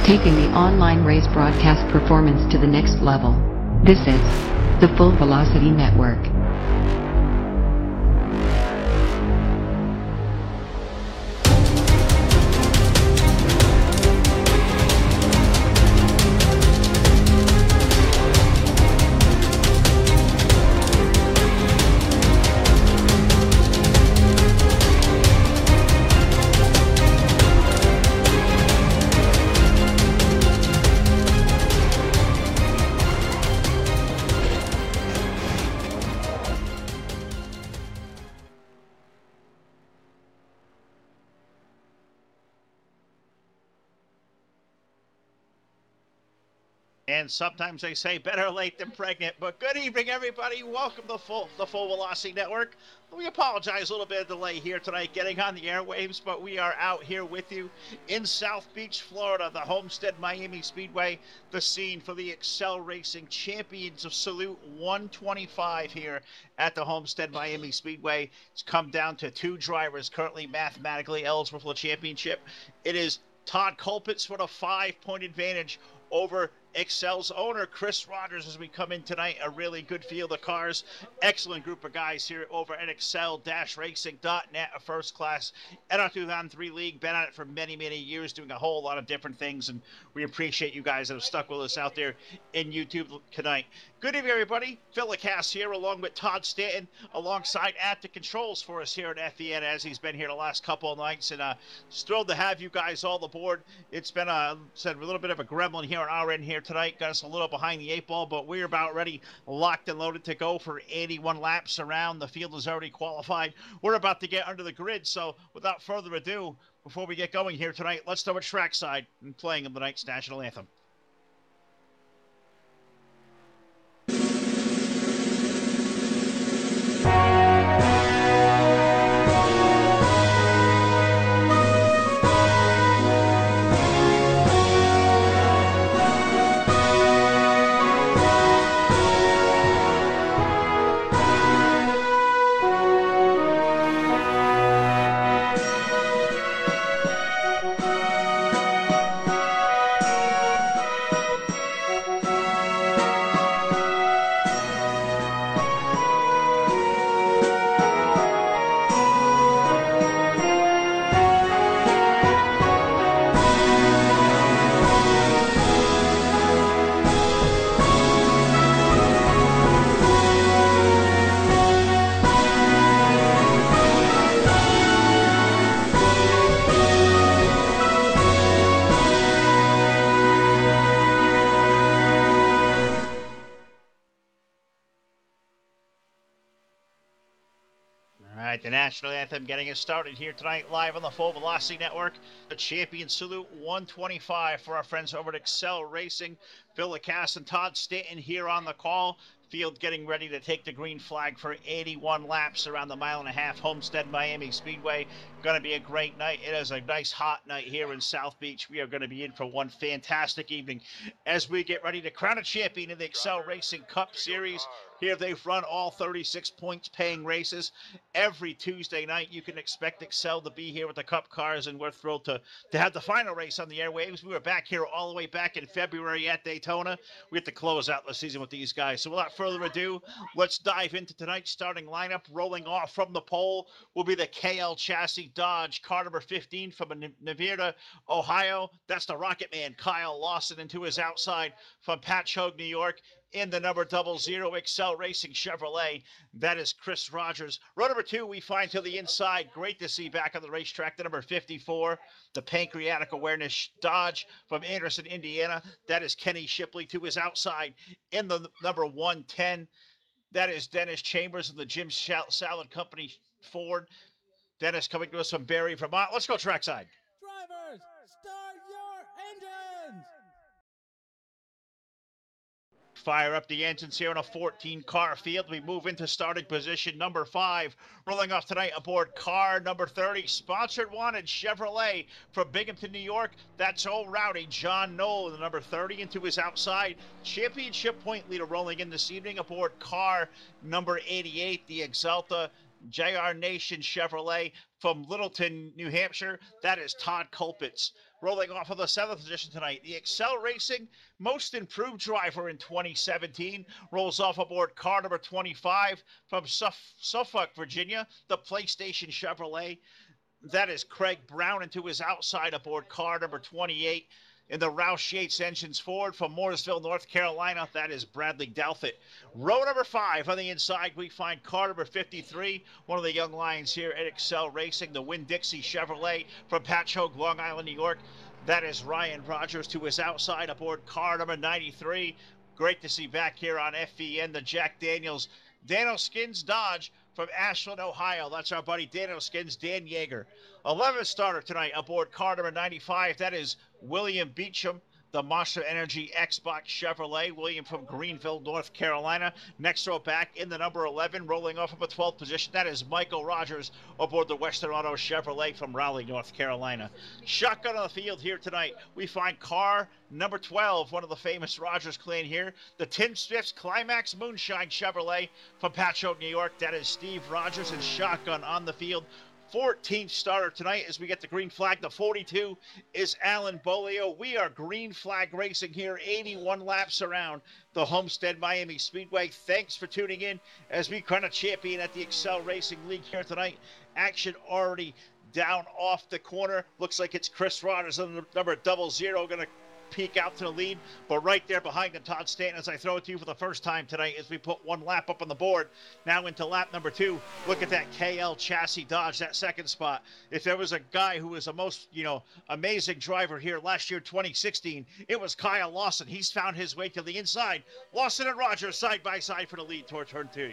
taking the online race broadcast performance to the next level. This is the Full Velocity Network. And sometimes they say better late than pregnant. But good evening, everybody. Welcome to the Full Velocity Network. We apologize a little bit of delay here tonight getting on the airwaves, but we are out here with you in South Beach, Florida, the Homestead Miami Speedway, the scene for the Excel Racing Champions of Salute 125 here at the Homestead Miami Speedway. It's come down to two drivers currently mathematically eligible for the championship. It is Todd Colpitts with a 5-point advantage over Excel's owner, Chris Rogers, as we come in tonight. A really good field of cars. Excellent group of guys here over at excel-racing.net, a first-class NR2003 league. Been at it for many, many years, doing a whole lot of different things, and we appreciate you guys that have stuck with us out there in YouTube tonight. Good evening, everybody. Phil Lacasse here, along with Todd Stanton, alongside at the controls for us here at FEN, as he's been here the last couple of nights, and just thrilled to have you guys all aboard. It's been a little bit of a gremlin here on our end here tonight. Got us a little behind the eight ball, but we're about ready, locked and loaded to go for 81 laps around. The field is already qualified. We're about to get under the grid, so without further ado, before we get going here tonight, let's start with trackside and playing of the night's national anthem. The national anthem getting us started here tonight live on the Full Velocity Network. The Champion Salute 125 for our friends over at Excel Racing. Phil Lacasse and Todd Stanton here on the call. Field getting ready to take the green flag for 81 laps around the mile-and-a-half Homestead Miami Speedway. Going to be a great night. It is a nice hot night here in South Beach. We are going to be in for one fantastic evening as we get ready to crown a champion in the Excel Racing Cup Series. Here they've run all 36 points paying races. Every Tuesday night you can expect Excel to be here with the Cup cars, and we're thrilled to have the final race on the airwaves. We were back here all the way back in February at Daytona. We have to close out the season with these guys. So without further ado, let's dive into tonight's starting lineup. Rolling off from the pole will be the KL Chassis Dodge car number 15 from Nevada, Ohio. That's the Rocket Man, Kyle Lawson, and to his outside from Patchogue, New York. In the number 00 Excel Racing Chevrolet, that is Chris Rogers. Row number 2, we find to the inside. Great to see back on the racetrack, the number 54, the Pancreatic Awareness Dodge from Anderson, Indiana. That is Kenny Shipley. To his outside in the number 110, that is Dennis Chambers of the Jim Salad Company Ford. Dennis coming to us from Barrie, Vermont. Let's go trackside. Drivers, start your engines! Fire up the engines here in a 14-car field. We move into starting position number 5. Rolling off tonight aboard car number 30, Sponsored Wanted Chevrolet from Binghamton, New York. That's old rowdy John Knoll, the number 30, into his outside. Championship point leader rolling in this evening aboard car number 88, the Exalta JR Nation Chevrolet from Littleton, New Hampshire. That is Todd Colpitts Rolling off of the 7th position tonight, the Excel Racing Most Improved Driver in 2017 rolls off aboard car number 25 from Suffolk, Virginia, the PlayStation Chevrolet. That is Craig Brown into his outside aboard car number 28 in the Roush Yates Engines Ford from Mooresville, North Carolina. That is Bradley Douthit. Row number 5 on the inside, we find car number 53, one of the young lions here at Excel Racing, the Winn-Dixie Chevrolet from Patchogue, Long Island, New York. That is Ryan Rogers to his outside aboard car number 93. Great to see back here on FVN, the Jack Daniels Skins Dodge from Ashland, Ohio. That's our buddy Daniel Skins, Dan Yeager. 11th starter tonight aboard car number 95. That is William Beecham, the Monster Energy Xbox Chevrolet. William from Greenville, North Carolina. Next row back in the number 11, rolling off of a 12th position. That is Michael Rogers aboard the Western Auto Chevrolet from Raleigh, North Carolina. Shotgun on the field here tonight. We find car number 12, one of the famous Rogers clan here. The Tim Smith's Climax Moonshine Chevrolet from Patchogue, New York. That is Steve Rogers, and shotgun on the field. 14th starter tonight as we get the green flag. The 42 is Alan Bolio. We are green flag racing here, 81 laps around the Homestead Miami Speedway. Thanks for tuning in as we crown a champion at the Excel Racing League here tonight. Action already down off the corner. Looks like it's Chris Rogers on the number 00 going to peek out to the lead, but right there behind him, Todd Stanton, as I throw it to you for the first time tonight as we put one lap up on the board. Now into lap number 2. Look at that KL chassis Dodge, that second spot. If there was a guy who was a most, amazing driver here last year, 2016, it was Kyle Lawson. He's found his way to the inside. Lawson and Rogers side by side for the lead toward turn 2.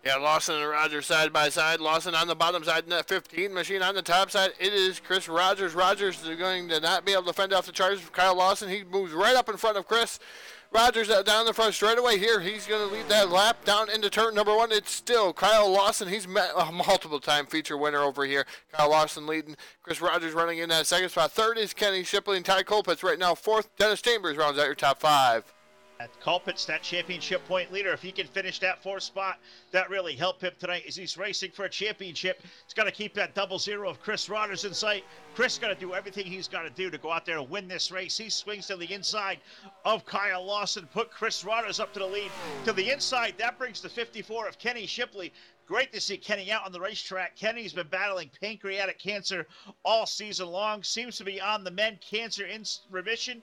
Yeah, Lawson and Rogers side by side. Lawson on the bottom side in that 15. Machine on the top side. It is Chris Rogers. Rogers is going to not be able to fend off the charges of Kyle Lawson. He moves right up in front of Chris. Rogers down the front straightaway here. He's going to lead that lap down into turn number 1. It's still Kyle Lawson. He's met a multiple-time feature winner over here. Kyle Lawson leading. Chris Rogers running in that second spot. Third is Kenny Shipley and Ty Colpitts right now. Fourth, Dennis Chambers rounds out your top 5. Colpitts, that championship point leader, if he can finish that 4th spot, that really helped him tonight as he's racing for a championship. He's got to keep that 00 of Chris Rogers in sight. Chris got to do everything he's got to do to go out there and win this race. He swings to the inside of Kyle Lawson, put Chris Rogers up to the lead. To the inside, that brings the 54 of Kenny Shipley. Great to see Kenny out on the racetrack. Kenny's been battling pancreatic cancer all season long. Seems to be on the mend, cancer in remission.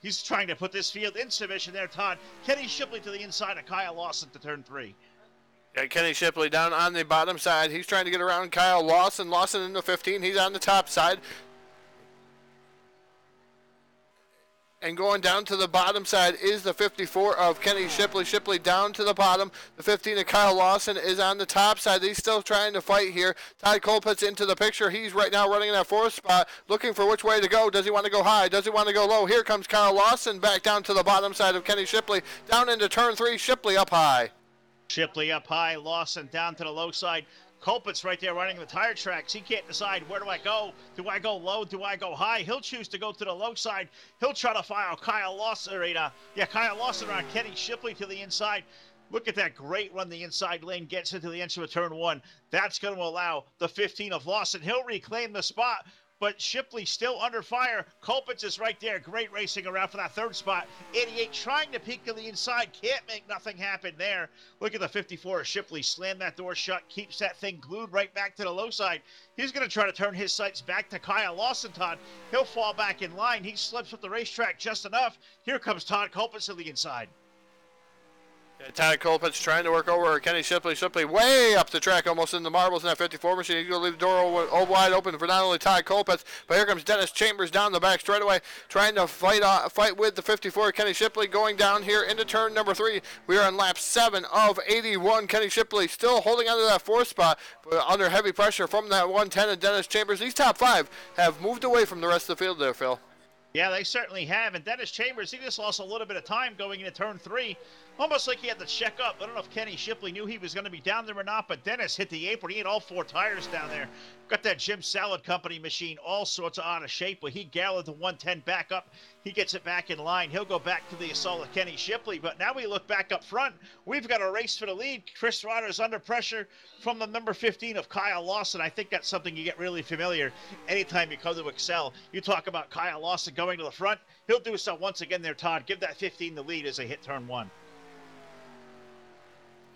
He's trying to put this field in submission there, Todd. Kenny Shipley to the inside of Kyle Lawson to turn 3. Yeah, Kenny Shipley down on the bottom side. He's trying to get around Kyle Lawson. Lawson in the 15. He's on the top side. And going down to the bottom side is the 54 of Kenny Shipley. Shipley down to the bottom. The 15 of Kyle Lawson is on the top side. He's still trying to fight here. Ty Colpitts into the picture. He's right now running in that 4th spot, looking for which way to go. Does he want to go high? Does he want to go low? Here comes Kyle Lawson back down to the bottom side of Kenny Shipley. Down into turn 3. Shipley up high. Shipley up high. Lawson down to the low side. Colpitts right there running the tire tracks. He can't decide, where do I go? Do I go low? Do I go high? He'll choose to go to the low side. He'll try to file Kyle Lawson around Kenny Shipley to the inside. Look at that great run the inside lane, gets into the entrance of turn 1. That's going to allow the 15 of Lawson. He'll reclaim the spot, but Shipley still under fire. Colpitts is right there. Great racing around for that 3rd spot. 88 trying to peek to the inside. Can't make nothing happen there. Look at the 54 of Shipley. Slam that door shut. Keeps that thing glued right back to the low side. He's going to try to turn his sights back to Kyle Lawson, Todd. He'll fall back in line. He slips with the racetrack just enough. Here comes Todd Colpitts to the inside. Yeah, Ty Colpitts trying to work over Kenny Shipley. Shipley way up the track, almost in the marbles in that 54 machine. He's going to leave the door wide open for not only Ty Colpitts, but here comes Dennis Chambers down the back straightaway, trying to fight with the 54. Kenny Shipley going down here into turn number 3. We are on lap 7 of 81. Kenny Shipley still holding on to that 4th spot, but under heavy pressure from that 110 of Dennis Chambers. These top 5 have moved away from the rest of the field there, Phil. Yeah, they certainly have. And Dennis Chambers, he just lost a little bit of time going into turn 3. almost like he had to check up. I don't know if Kenny Shipley knew he was going to be down there or not, but Dennis hit the apron. He had all 4 tires down there. Got that Jim Salad Company machine all sorts of out of shape, but he galloped the 110 back up. He gets it back in line. He'll go back to the assault of Kenny Shipley, but now we look back up front. We've got a race for the lead. Chris Rodder's under pressure from the number 15 of Kyle Lawson. I think that's something you get really familiar anytime you come to Excel. You talk about Kyle Lawson going to the front. He'll do so once again there, Todd. Give that 15 the lead as they hit turn 1.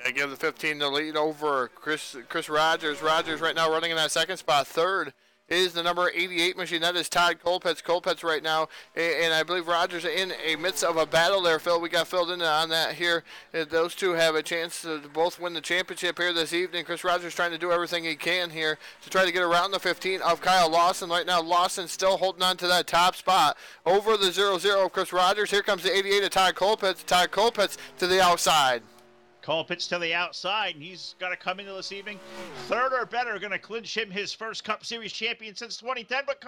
I give the 15 the lead over Chris Rogers. Rogers right now running in that second spot. Third is the number 88 machine. That is Todd Colpitts. Colpitts right now, and I believe Rogers in a midst of a battle there, Phil. We got filled in on that here. Those two have a chance to both win the championship here this evening. Chris Rogers trying to do everything he can here to try to get around the 15 of Kyle Lawson. Right now, Lawson still holding on to that top spot over the 0-0 of Chris Rogers. Here comes the 88 of Todd Colpitts. Todd Colpitts to the outside. Colpitts to the outside, and he's got to come into this evening. Third or better, going to clinch him his first Cup Series champion since 2010. But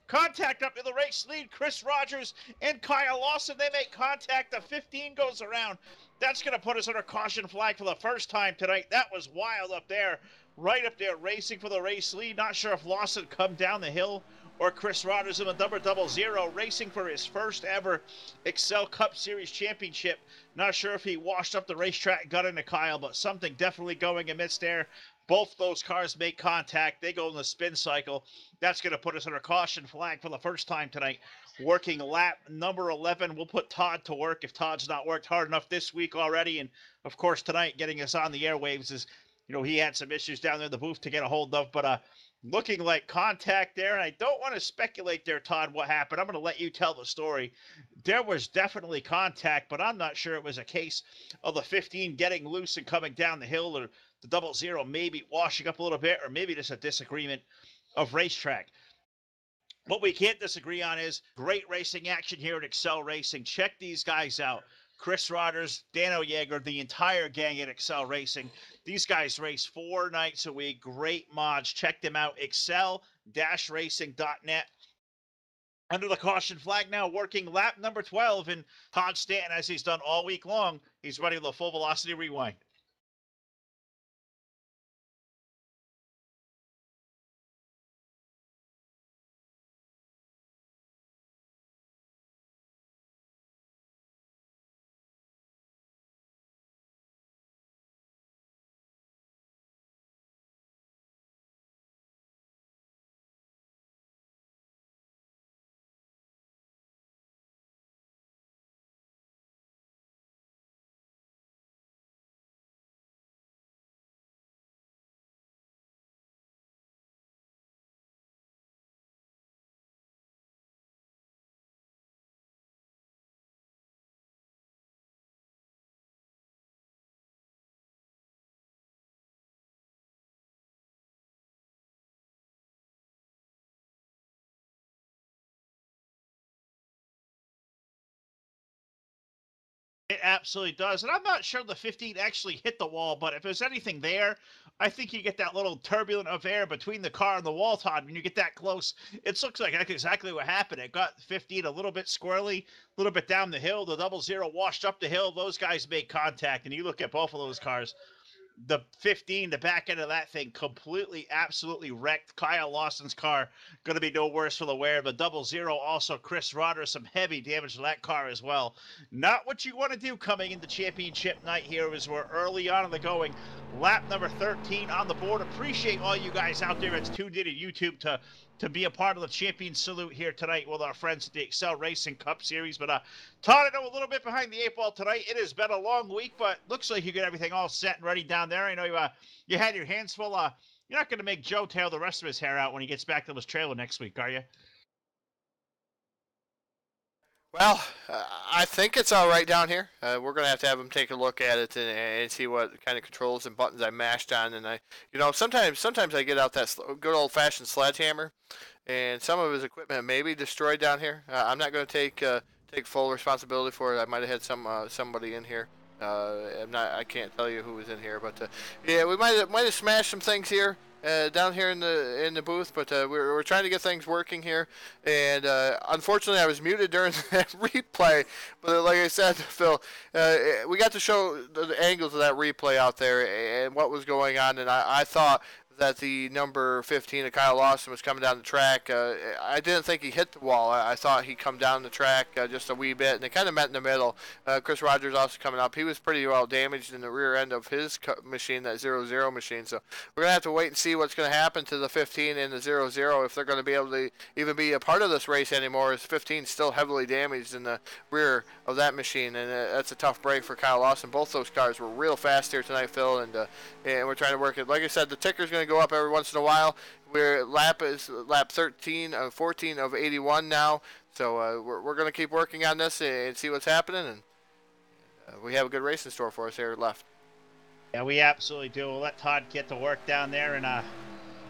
contact up to the race lead. Chris Rogers and Kyle Lawson, they make contact. The 15 goes around. That's going to put us under caution flag for the first time tonight. That was wild up there, right up there, racing for the race lead. Not sure if Lawson come down the hill or Chris Rogers in a number 00, racing for his first ever Excel Cup Series championship. Not sure if he washed up the racetrack and got into Kyle, but something definitely going amidst there. Both those cars make contact. They go in the spin cycle. That's going to put us under caution flag for the first time tonight. Working lap number 11. We'll put Todd to work if Todd's not worked hard enough this week already. And, of course, tonight getting us on the airwaves is, he had some issues down there in the booth to get a hold of. But looking like contact there. And I don't want to speculate there, Todd, what happened. I'm going to let you tell the story. There was definitely contact, but I'm not sure it was a case of the 15 getting loose and coming down the hill, or the 00 maybe washing up a little bit, or maybe just a disagreement of racetrack. What we can't disagree on is great racing action here at Excel Racing. Check these guys out. Chris Rodgers, Dano Yeager, the entire gang at Excel Racing. These guys race 4 nights a week. Great mods. Check them out. Excel-racing.net. Under the caution flag now, working lap number 12. And Todd Stanton, as he's done all week long, he's running the full velocity rewind. It absolutely does. And I'm not sure the 15 actually hit the wall, but if there's anything there, I think you get that little turbulent of air between the car and the wall, Todd. When you get that close, it looks like that's exactly what happened. It got 15 a little bit squirrely, a little bit down the hill. The 00 washed up the hill. Those guys made contact, and you look at both of those cars. The 15, the back end of that thing, completely, absolutely wrecked. Kyle Lawson's car going to be no worse for the wear. The 00 also, Chris Rodgers, some heavy damage to that car as well. Not what you want to do coming into championship night here, as we're early on in the going. Lap number 13 on the board. Appreciate all you guys out there that's tuned in to YouTube to be a part of the champion salute here tonight with our friends at the Excel Racing Cup Series. But Todd, I know a little bit behind the 8 ball tonight. It has been a long week, but looks like you got everything all set and ready down there. I know you had your hands full. You're not going to make Joe tail the rest of his hair out when he gets back to his trailer next week, are you? Well, I think it's all right down here. We're going to have him take a look at it and see what kind of controls and buttons I mashed on. And sometimes I get out that good old-fashioned sledgehammer, and some of his equipment may be destroyed down here. I'm not going to take full responsibility for it. I might have had somebody in here. I can't tell you who was in here, but yeah, we might have smashed some things here. down here in the booth, but we're trying to get things working here. And unfortunately, I was muted during that replay. But like I said, Phil, we got to show the angles of that replay out there and what was going on. And I thought that the number 15 of Kyle Lawson was coming down the track. I didn't think he hit the wall. I thought he'd come down the track just a wee bit, and they kind of met in the middle. Chris Rogers also coming up. He was pretty well damaged in the rear end of his machine, that 0-0 machine. So we're going to have to wait and see what's going to happen to the 15 and the 0-0, if they're going to be able to even be a part of this race anymore, as 15 still heavily damaged in the rear of that machine, and that's a tough break for Kyle Lawson. Both those cars were real fast here tonight, Phil, and we're trying to work it. Like I said, the ticker's going to go up every once in a while. Lap 13 of 14 of 81 now, so we're going to keep working on this and see what's happening, and we have a good race in store for us here left. Yeah, we absolutely do. We'll let Todd get to work down there, and I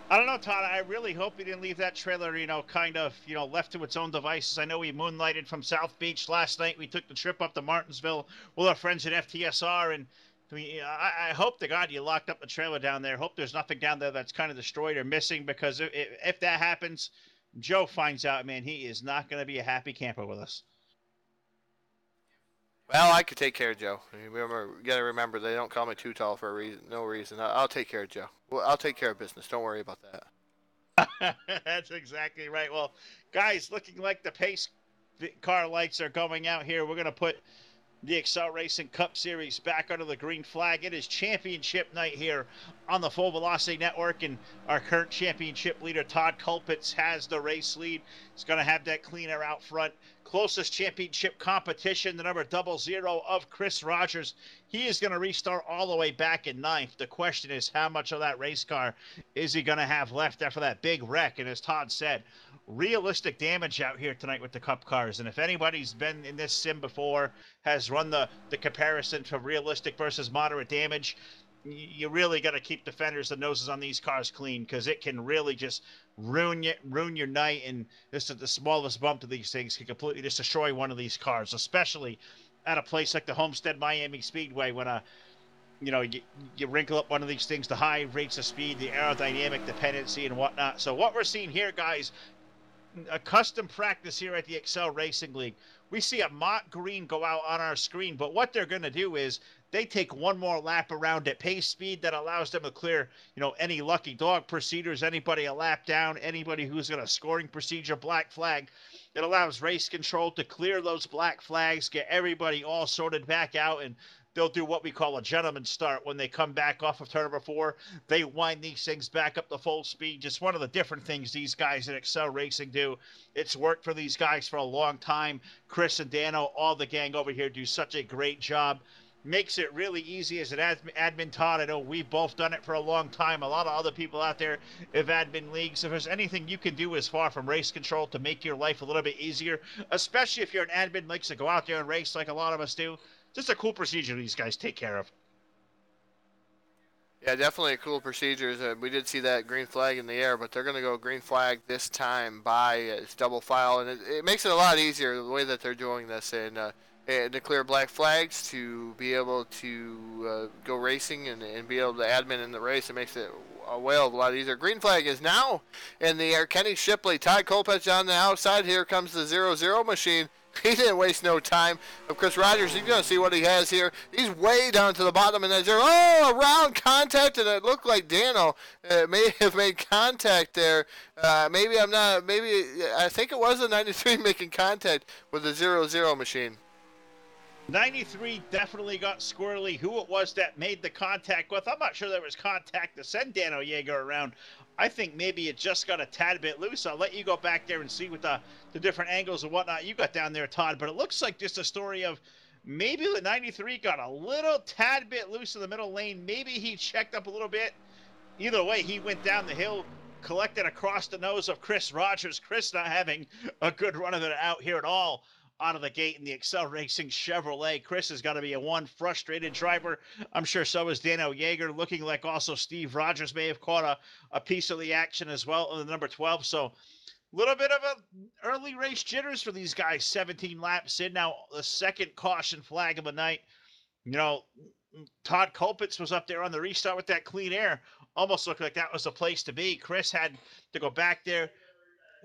don't know, Todd, I really hope he didn't leave that trailer, kind of, left to its own devices. I know we moonlighted from South Beach last night. We took the trip up to Martinsville with our friends at FTSR, and I hope to God you locked up the trailer down there. Hope there's nothing down there that's kind of destroyed or missing, because if that happens, Joe finds out, man, he is not going to be a happy camper with us. Well, I could take care of Joe. You got to remember, they don't call me too tall for no reason. I'll take care of Joe. Well, I'll take care of business. Don't worry about that. That's exactly right. Well, guys, looking like the pace car lights are going out here. We're going to put the Excel Racing Cup Series back under the green flag. It is championship night here on the Full Velocity Network, and our current championship leader, Todd Kulpitz, has the race lead. He's going to have that clean air out front. Closest championship competition, the number 00 of Chris Rogers. He is going to restart all the way back in ninth. The question is, how much of that race car is he going to have left after that big wreck? And as Todd said, realistic damage out here tonight with the Cup cars. And if anybody's been in this sim before, has run the comparison for realistic versus moderate damage, you really got to keep the fenders, the noses on these cars clean, because it can really just ruin your night. And this is the smallest bump to these things can completely just destroy one of these cars, especially at a place like the Homestead Miami Speedway, when you wrinkle up one of these things, the high rates of speed, the aerodynamic dependency and whatnot. So what we're seeing here, guys, a custom practice here at the Excel Racing League. We see a mock green go out on our screen, but what they're going to do is they take one more lap around at pace speed that allows them to clear, any lucky dog procedures, anybody a lap down, anybody who's got a scoring procedure, black flag. It allows race control to clear those black flags, get everybody all sorted back out, and they'll do what we call a gentleman's start when they come back off of turn number 4. They wind these things back up to full speed. Just one of the different things these guys at Excel Racing do. It's worked for these guys for a long time. Chris and Dano, all the gang over here, do such a great job. Makes it really easy as an admin, Todd. I know we've both done it for a long time. A lot of other people out there have admin leagues. If there's anything you can do as far from race control to make your life a little bit easier, especially if you're an admin, likes to go out there and race like a lot of us do, just a cool procedure these guys take care of. Yeah, definitely a cool procedure. We did see that green flag in the air, but they're going to go green flag this time by it's double file, and it makes it a lot easier the way that they're doing this, and to clear black flags, to be able to go racing and be able to admin in the race. It makes it a lot easier. Green flag is now in the air. Kenny Shipley, Todd Kulpitz on the outside. Here comes the 0-0 machine. He didn't waste no time. Of Chris Rogers, he's going to see what he has here. He's way down to the bottom, and there's around contact, and it looked like Dano may have made contact there. I think it was the 93 making contact with the 0-0 machine. 93 definitely got squirrely. Who it was that made the contact with, I'm not sure there was contact to send Dano Yeager around. I think maybe it just got a tad bit loose. I'll let you go back there and see with the different angles and whatnot you got down there, Todd. But it looks like just a story of maybe the 93 got a little tad bit loose in the middle lane. Maybe he checked up a little bit. Either way, he went down the hill, collected across the nose of Chris Rogers. Chris not having a good run of it out here at all out of the gate in the Excel Racing Chevrolet. Chris has got to be a one frustrated driver. I'm sure so is Dano Yeager, looking like also Steve Rogers may have caught a piece of the action as well on the number 12. So a little bit of a early race jitters for these guys. 17 laps in now, the second caution flag of the night. Todd Kulpitz was up there on the restart with that clean air. almost looked like that was the place to be. Chris had to go back there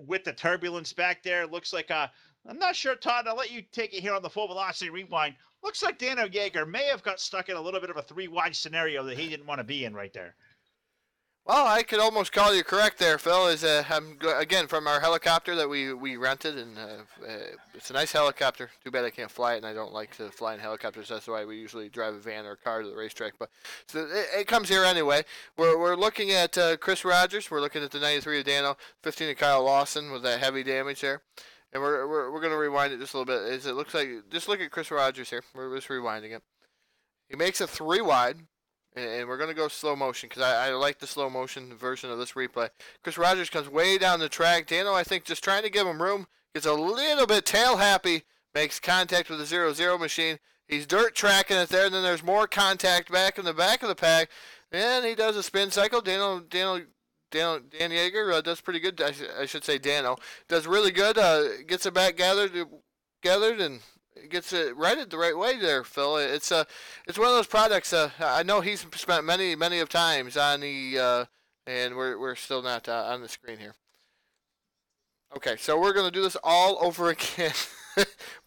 with the turbulence back there. Looks like I'm not sure, Todd. I'll let you take it here on the Full Velocity Rewind. Looks like Dano Yeager may have got stuck in a little bit of a 3-wide scenario that he didn't want to be in right there. Well, I could almost call you correct there, Phil. I'm again from our helicopter that we rented, and it's a nice helicopter. Too bad I can't fly it, and I don't like to fly in helicopters. That's why we usually drive a van or a car to the racetrack. But so it comes here anyway. We're looking at Chris Rogers. We're looking at the 93 of Dano, 15 of Kyle Lawson with that heavy damage there. And we're going to rewind it just a little bit. It looks like, just look at Chris Rogers here. We're just rewinding it. He makes a 3-wide. And we're going to go slow motion because I like the slow motion version of this replay. Chris Rogers comes way down the track. Dano, I think, just trying to give him room, gets a little bit tail happy, makes contact with the 0-0 machine. He's dirt tracking it there, and then there's more contact back in the back of the pack. And he does a spin cycle. Dan Yeager does pretty good. I should say Dano. Does really good. Gets it back gathered and gets it righted the right way there, Phil. It's one of those products. I know he's spent many of times on the, and we're still not on the screen here. Okay, so we're going to do this all over again,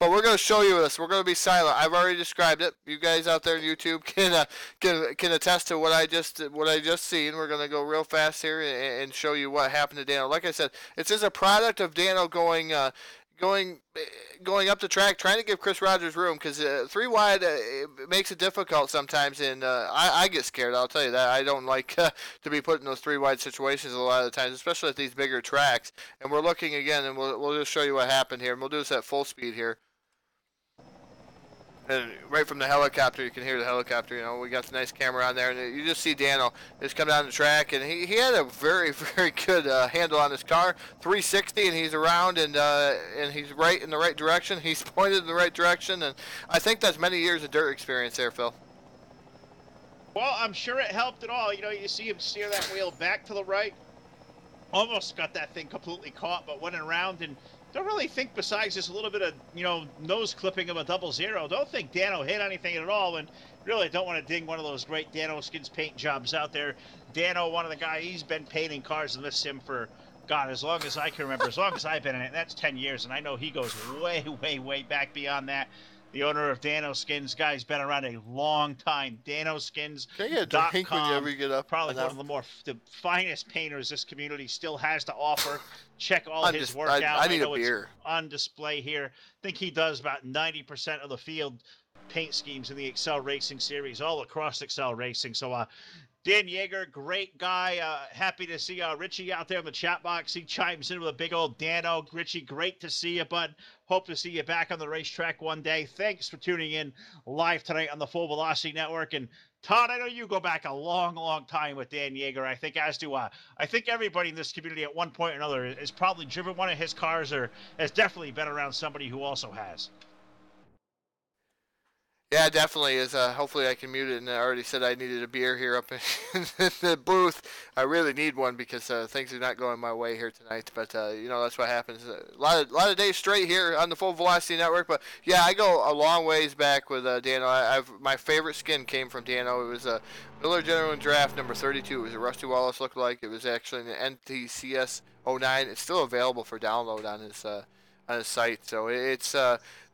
but we're going to show you this. We're going to be silent. I've already described it. You guys out there on YouTube can attest to what I just seen. We're going to go real fast here and show you what happened to Dano. Like I said, it's just a product of Dano going up the track, trying to give Chris Rogers room, because 3-wide it makes it difficult sometimes, and I get scared. I'll tell you that. I don't like to be put in those 3-wide situations a lot of the times, especially at these bigger tracks. And we're looking again, and we'll just show you what happened here, and we'll do this at full speed here. And right from the helicopter, you can hear the helicopter. You know, we got the nice camera on there, and you just see Dano just come down the track, and he had a very, very good handle on his car, 360, and he's around, and he's right in the right direction. He's pointed in the right direction, and I think that's many years of dirt experience there, Phil. Well, I'm sure it helped at all. You know, you see him steer that wheel back to the right. Almost got that thing completely caught, but went around, and don't really think, besides just a little bit of, nose clipping of a 0-0, don't think Dano hit anything at all, and really don't want to ding one of those great Dano Skins paint jobs out there. Dano, one of the guys, he's been painting cars in this sim for, God, as long as I can remember, as long as I've been in it, and that's 10 years, and I know he goes way, way, way back beyond that. The owner of Dano Skins, guy's been around a long time. DanoSkins.com. When you ever get up? Probably one of the finest painters this community still has to offer. Check all his work out. I need a beer. It's on display here. I think he does about 90% of the field paint schemes in the Excel Racing series, all across Excel Racing. So, Dan Yeager, great guy. Happy to see Richie out there in the chat box. He chimes in with a big old Dano. Richie, great to see you, bud. Hope to see you back on the racetrack one day. Thanks for tuning in live tonight on the Full Velocity Network. And Todd, I know you go back a long, long time with Dan Yeager. I think as do I think everybody in this community at one point or another has probably driven one of his cars or has definitely been around somebody who also has. Yeah, definitely is. Hopefully I can mute it, and I already said I needed a beer here up in the booth. I really need one because things are not going my way here tonight. But, that's what happens. A lot of days straight here on the Full Velocity Network. But, yeah, I go a long ways back with Dano. My favorite skin came from Dano. It was a Miller General Draft number 32. It was a Rusty Wallace lookalike. It was actually an NTCS 09. It's still available for download on his site. So it's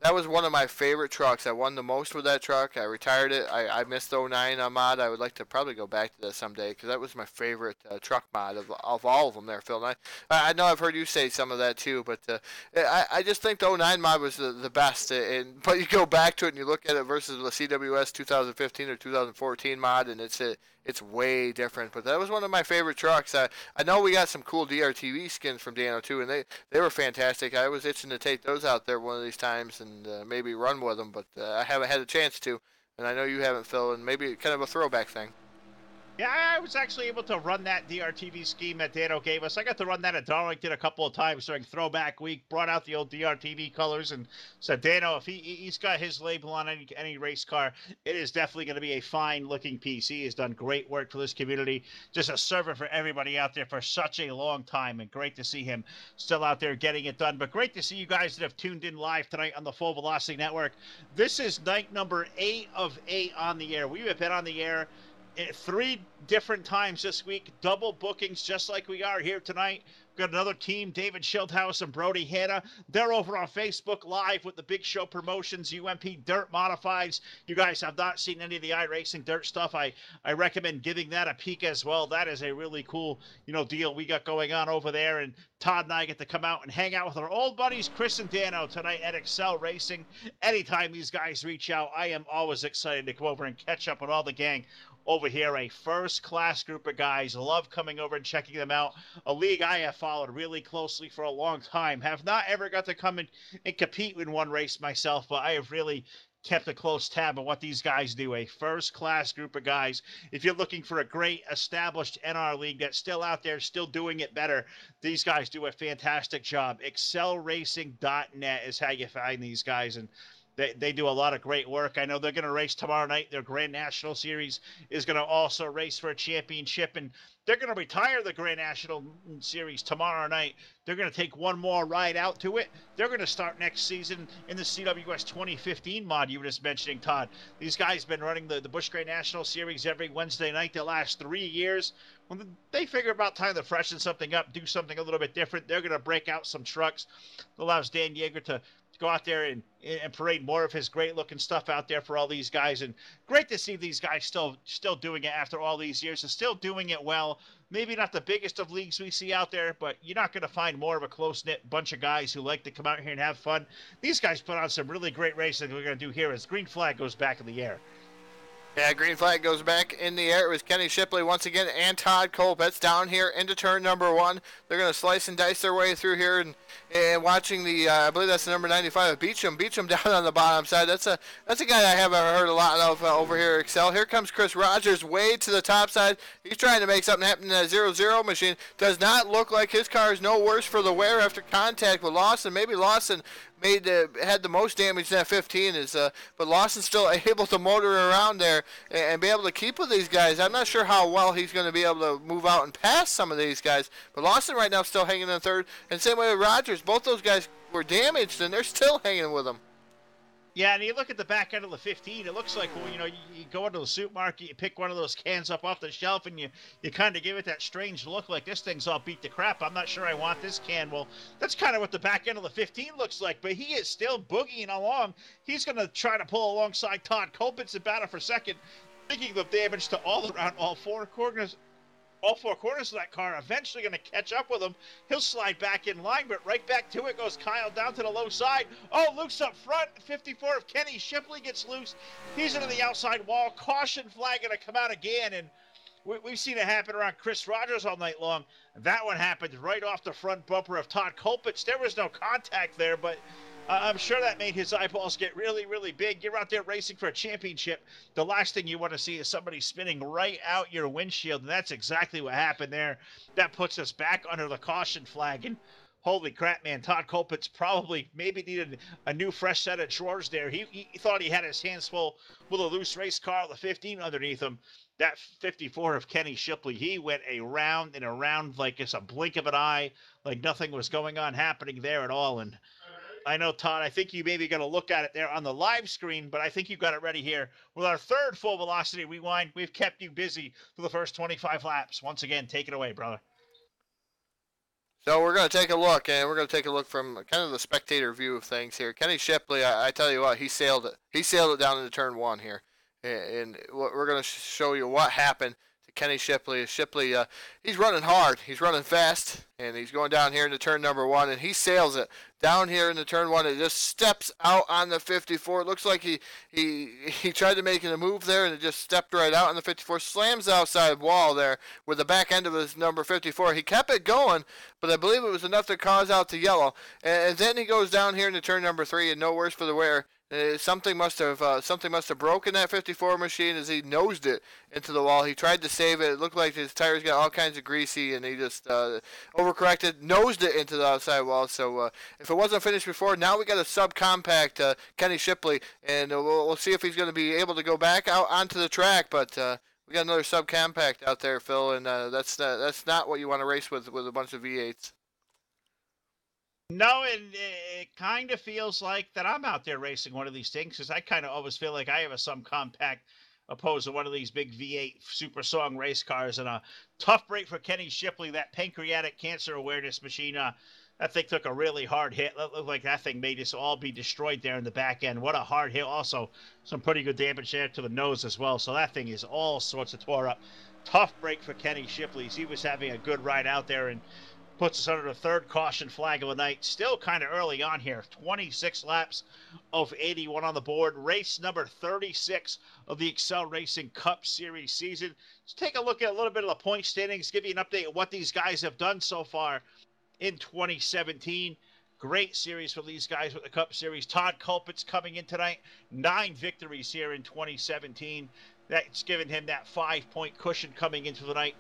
that was one of my favorite trucks. I won the most with that truck. I retired it. I missed the 09 mod. I would like to probably go back to that someday because that was my favorite truck mod of all of them there, Phil. And I know I've heard you say some of that too, but I just think the 09 mod was the best. But you go back to it and you look at it versus the CWS 2015 or 2014 mod, and it's way different. But that was one of my favorite trucks. I know we got some cool DRTV skins from Dano too, and they were fantastic. I was itching to take those out there one of these times and maybe run with them, but I haven't had a chance to, and I know you haven't, Phil, and maybe kind of a throwback thing. Yeah, I was actually able to run that DRTV scheme that Dano gave us. I got to run that at Darlington a couple of times during Throwback Week, brought out the old DRTV colors, and said, Dano, if he's got his label on any race car, it is definitely going to be a fine-looking piece. He has done great work for this community, just a servant for everybody out there for such a long time, and great to see him still out there getting it done. But great to see you guys that have tuned in live tonight on the Full Velocity Network. This is night number 8 of 8 on the air. We have been on the air 3 different times this week, double bookings just like we are here tonight. We've got another team, David Schildhouse and Brody Hanna. They're over on Facebook Live with the Big Show Promotions, UMP Dirt Modifieds. You guys have not seen any of the iRacing Dirt stuff. I recommend giving that a peek as well. That is a really cool, deal we got going on over there. And Todd and I get to come out and hang out with our old buddies, Chris and Dano, tonight at Excel Racing. Anytime these guys reach out, I am always excited to come over and catch up with all the gang over here. A first-class group of guys. Love coming over and checking them out. A league I have followed really closely for a long time. Have not ever got to come and compete in one race myself, but I have really kept a close tab on what these guys do. A first-class group of guys. If you're looking for a great established NR league that's still out there, still doing it better, these guys do a fantastic job. excelracing.net is how you find these guys, and they do a lot of great work. I know they're going to race tomorrow night. Their Grand National Series is going to also race for a championship, and they're going to retire the Grand National Series tomorrow night. They're going to take one more ride out to it. They're going to start next season in the CWS 2015 mod you were just mentioning, Todd. These guys have been running the Busch Grand National Series every Wednesday night the last 3 years. When they figure about time to freshen something up, do something a little bit different, they're going to break out some trucks. It allows Dan Yeager to go out there and parade more of his great looking stuff out there for all these guys. And great to see these guys still doing it after all these years and still doing it well. Maybe not the biggest of leagues we see out there, but you're not going to find more of a close-knit bunch of guys who like to come out here and have fun. These guys put on some really great racing we're going to do here as green flag goes back in the air. Yeah, green flag goes back in the air. It was Kenny Shipley once again and Todd Colpitts down here into turn number 1. They're going to slice and dice their way through here and watching the, I believe that's the number 95, Beecham down on the bottom side. That's a guy I haven't heard a lot of over here at Excel. Here comes Chris Rogers way to the top side. He's trying to make something happen in that 0-0 machine. Does not look like his car is no worse for the wear after contact with Lawson. Maybe Lawson had the most damage in that 15, but Lawson's still able to motor around there and be able to keep with these guys. I'm not sure how well he's going to be able to move out and pass some of these guys, but Lawson right now still hanging in third, and same way with Rogers. Both those guys were damaged, and they're still hanging with him. Yeah, and you look at the back end of the 15, it looks like, well, you go into the supermarket, you pick one of those cans up off the shelf, and you kind of give it that strange look like this thing's all beat to crap. I'm not sure I want this can. Well, that's kind of what the back end of the 15 looks like, but he is still boogieing along. He's going to try to pull alongside Todd Colpitts in battle for second. Speaking of damage to all four corners of that car, eventually going to catch up with him. He'll slide back in line, but right back to it goes Kyle down to the low side. Oh, loose up front. 54 of Kenny Shipley gets loose. He's into the outside wall. Caution flag going to come out again, and we've seen it happen around Chris Rogers all night long. That one happened right off the front bumper of Todd Colpitts. There was no contact there, but I'm sure that made his eyeballs get really, really big. You're out there racing for a championship. The last thing you want to see is somebody spinning right out your windshield, and that's exactly what happened there. That puts us back under the caution flag, and holy crap, man, Todd Colpitts probably maybe needed a new fresh set of drawers there. He thought he had his hands full with a loose race car with a 15 underneath him. That 54 of Kenny Shipley, he went around and around like it's a blink of an eye, like nothing was going on happening there at all. And I know, Todd, I think you may be going to look at it there on the live screen, but I think you've got it ready here. With our third full velocity rewind, we've kept you busy for the first 25 laps. Once again, take it away, brother. So we're going to take a look, and we're going to take a look from kind of the spectator view of things here. Kenny Shipley, I tell you what, he sailed it. He sailed it down into turn 1 here. And we're going to show you what happened to Kenny Shipley. Shipley, he's running hard. He's running fast, and he's going down here into turn number 1, and he sails it down here into turn 1. It just steps out on the 54. It looks like he tried to make a move there, and it just stepped right out on the 54. Slams the outside wall there with the back end of his number 54. He kept it going, but I believe it was enough to cause out the yellow. And then he goes down here into turn number 3, and no worse for the wear. Something must have broken that 54 machine as he nosed it into the wall. He tried to save it. It looked like his tires got all kinds of greasy, and he just overcorrected, nosed it into the outside wall. So if it wasn't finished before, now we got a subcompact Kenny Shipley, and we'll see if he's going to be able to go back out onto the track. But we got another subcompact out there, Phil, and that's not what you want to race with a bunch of V8s. No, and it kind of feels like that I'm out there racing one of these things because I kind of always feel like I have a subcompact opposed to one of these big V8 Super Song race cars. And a tough break for Kenny Shipley, that pancreatic cancer awareness machine. That thing took a really hard hit. It looked like that thing made us all be destroyed there in the back end. What a hard hit. Also, some pretty good damage there to the nose as well. So that thing is all sorts of tore up. Tough break for Kenny Shipley. He was having a good ride out there and puts us under the third caution flag of the night. Still kind of early on here. 26 laps of 81 on the board. Race number 36 of the Excel Racing Cup Series season. Let's take a look at a little bit of the point standings, give you an update of what these guys have done so far in 2017. Great series for these guys with the Cup Series. Todd Culpit's coming in tonight. 9 victories here in 2017. That's given him that 5-point cushion coming into the night.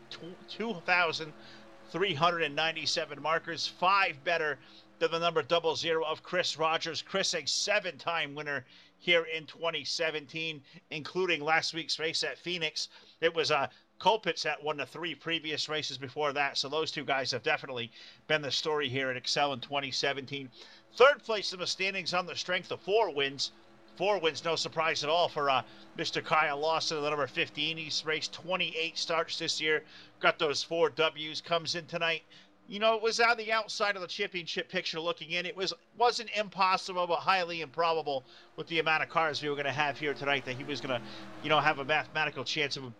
2,397 markers. 5 better than the number 00 of Chris Rogers. Chris, a 7-time winner here in 2017, including last week's race at Phoenix. It was Colpitts that won the 3 previous races before that. So those two guys have definitely been the story here at Excel in 2017. Third place in the standings on the strength of 4 wins. 4 wins, no surprise at all for Mr. Kyle Lawson, the number 15. He's raced 28 starts this year. Got those 4 W's. Comes in tonight. You know, it was on the outside of the championship picture looking in. It wasn't impossible, but highly improbable with the amount of cars we were going to have here tonight that he was going to, have a mathematical chance of,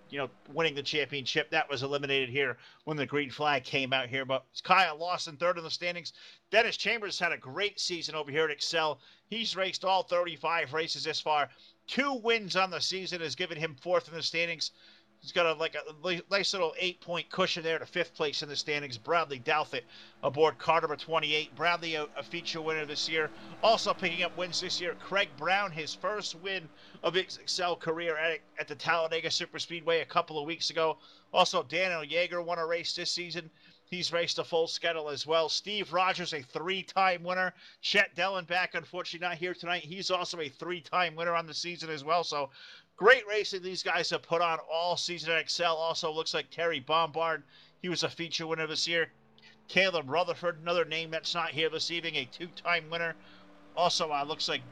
winning the championship. That was eliminated here when the green flag came out here. But Kyle Lawson, third in the standings. Dennis Chambers had a great season over here at Excel. He's raced all 35 races this far. 2 wins on the season has given him 4th in the standings. He's got a nice little 8-point cushion there to 5th place in the standings. Bradley Douthit aboard car number 28. Bradley, a feature winner this year. Also picking up wins this year. Craig Brown, his first win of his Excel career at the Talladega Superspeedway a couple of weeks ago. Also, Daniel Yeager won a race this season. He's raced a full schedule as well. Steve Rogers, a 3-time winner. Chet Dellenbach, unfortunately not here tonight. He's also a 3-time winner on the season as well. So great racing these guys have put on all season at Excel. Also looks like Terry Bombard. He was a feature winner this year. Caleb Rutherford, another name that's not here this evening, a 2-time winner. Also looks like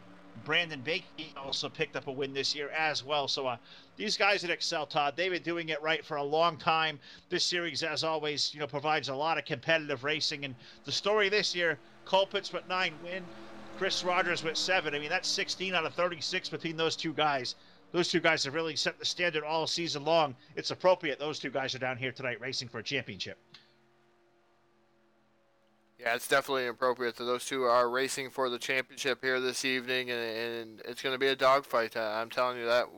Brandon Bakey also picked up a win this year as well. So these guys at Excel, Todd, they've been doing it right for a long time. This series, as always, provides a lot of competitive racing. And the story this year, Colpitts with 9 win, Chris Rogers with 7. I mean, that's 16 out of 36 between those two guys. Those two guys have really set the standard all season long. It's appropriate those two guys are down here tonight racing for a championship. Yeah, it's definitely appropriate that those two are racing for the championship here this evening, and it's going to be a dogfight. I'm telling you that.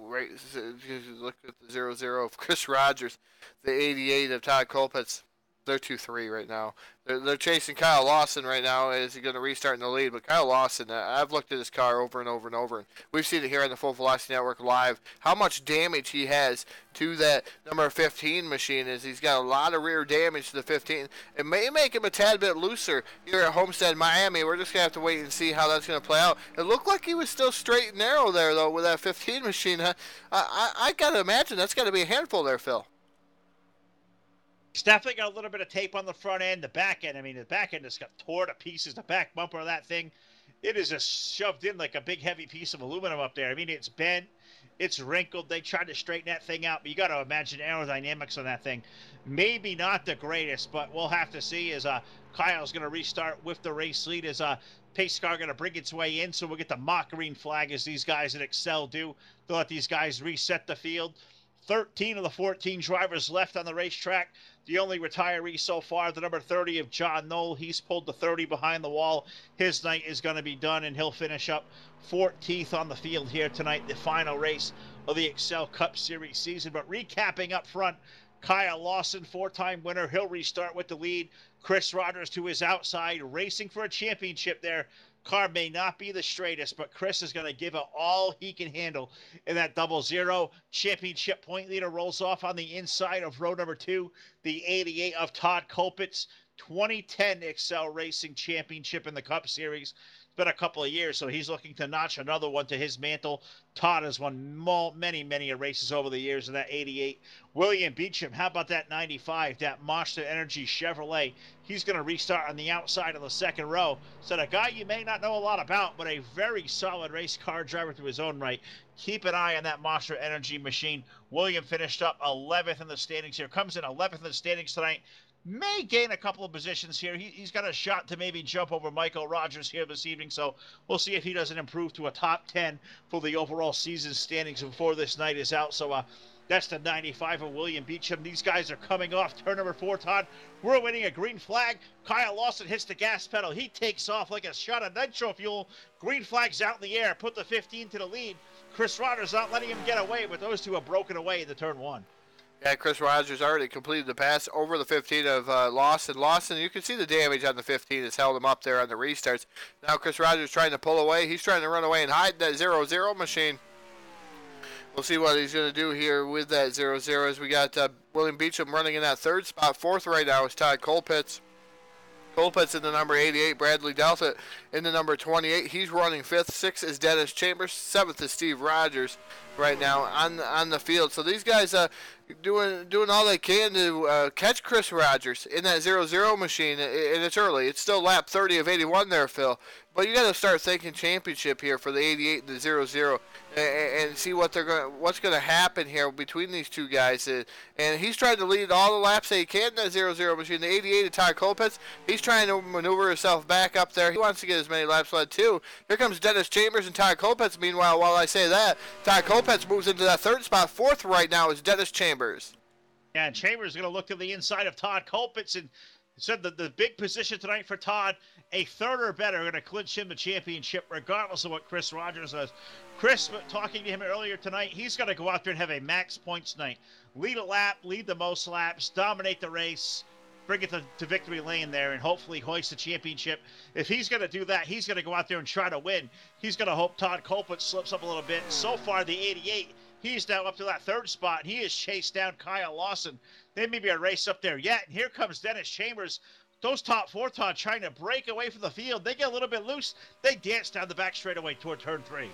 Look at the 00 of Chris Rogers, the 88 of Todd Colpitts. They're 2-3 right now. They're chasing Kyle Lawson right now. Is he going to restart in the lead? But Kyle Lawson, I've looked at his car over and over and over. And we've seen it here on the Full Velocity Network live, how much damage he has to that number 15 machine. Is he's got a lot of rear damage to the 15. It may make him a tad bit looser here at Homestead, Miami. We're just going to have to wait and see how that's going to play out. It looked like he was still straight and narrow there, though, with that 15 machine. I got to imagine that's got to be a handful there, Phil. He's definitely got a little bit of tape on the front end, the back end. I mean, the back end just got torn to pieces. The back bumper of that thing, it is just shoved in like a big heavy piece of aluminum up there. I mean, it's bent, it's wrinkled. They tried to straighten that thing out, but you got to imagine aerodynamics on that thing. Maybe not the greatest, but we'll have to see as Kyle's going to restart with the race lead as pace car going to bring its way in. So we'll get the mock green flag as these guys at Excel do. They'll let these guys reset the field. 13 of the 14 drivers left on the racetrack. The only retiree so far, the number 30 of John Knoll. He's pulled the 30 behind the wall. His night is going to be done, and he'll finish up 14th on the field here tonight, the final race of the Excel Cup Series season. But recapping up front, Kyle Lawson, 4-time winner. He'll restart with the lead. Chris Rogers to his outside, racing for a championship there. Car may not be the straightest, but Chris is going to give it all he can handle in that 00. Championship point leader rolls off on the inside of row number 2, the 88 of Todd Colpitts. 2010 Excel Racing Championship in the Cup Series. been a couple of years, so he's looking to notch another one to his mantle. Todd has won many races over the years in that 88. William Beecham, how about that 95, that Monster Energy Chevrolet? He's going to restart on the outside of the second row. So the guy you may not know a lot about, but a very solid race car driver to his own right. Keep an eye on that Monster Energy machine. William finished up 11th in the standings here. Comes in 11th in the standings tonight. May gain a couple of positions here. He's got a shot to maybe jump over Michael Rogers here this evening, so we'll see if he doesn't improve to a top 10 for the overall season standings before this night is out. So that's the 95 of William Beecham. These guys are coming off turn number 4, Todd. We're winning a green flag. Kyle Lawson hits the gas pedal. He takes off like a shot of nitro fuel. Green flag's out in the air. Put the 15 to the lead. Chris Rogers not letting him get away, but those two are broken away in the turn 1. Yeah, Chris Rogers already completed the pass over the 15 of Lawson. Lawson, you can see the damage on the 15 has held him up there on the restarts. Now Chris Rogers trying to pull away. He's trying to run away and hide that 0-0 machine. We'll see what he's going to do here with that 0-0 as we got William Beecham running in that third spot. Fourth right now is Todd Colpitts. Colpitts in the number 88, Bradley Delta in the number 28. He's running fifth. Sixth is Dennis Chambers. Seventh is Steve Rogers right now on the field. So these guys doing all they can to catch Chris Rogers in that 0-0 machine, and it's early. It's still lap 30 of 81 there, Phil. But you got to start thinking championship here for the 88 and the 0-0, and see what's going to happen here between these two guys. And he's trying to lead all the laps that he can in that 0-0 machine. The 88 of Todd Colpitts, he's trying to maneuver himself back up there. He wants to get as many laps led too. Here comes Dennis Chambers and Todd Colpitts. Meanwhile, while I say that, Todd Colpitts moves into that third spot. Fourth right now is Dennis Chambers. Yeah, and Chambers is going to look to the inside of Todd Colpitts, and said that the big position tonight for Todd, a third or better, going to clinch him the championship regardless of what Chris Rogers does. Chris, talking to him earlier tonight, he's going to go out there and have a max points night. Lead a lap, lead the most laps, dominate the race, bring it to victory lane there, and hopefully hoist the championship. If he's going to do that, he's going to go out there and try to win. He's going to hope Todd Colpitts slips up a little bit. So far, the 88, he's now up to that third spot, and he has chased down Kyle Lawson. There may be a race up there yet, and here comes Dennis Chambers. Those top four, Todd, trying to break away from the field. They get a little bit loose. They dance down the back straightaway toward turn 3.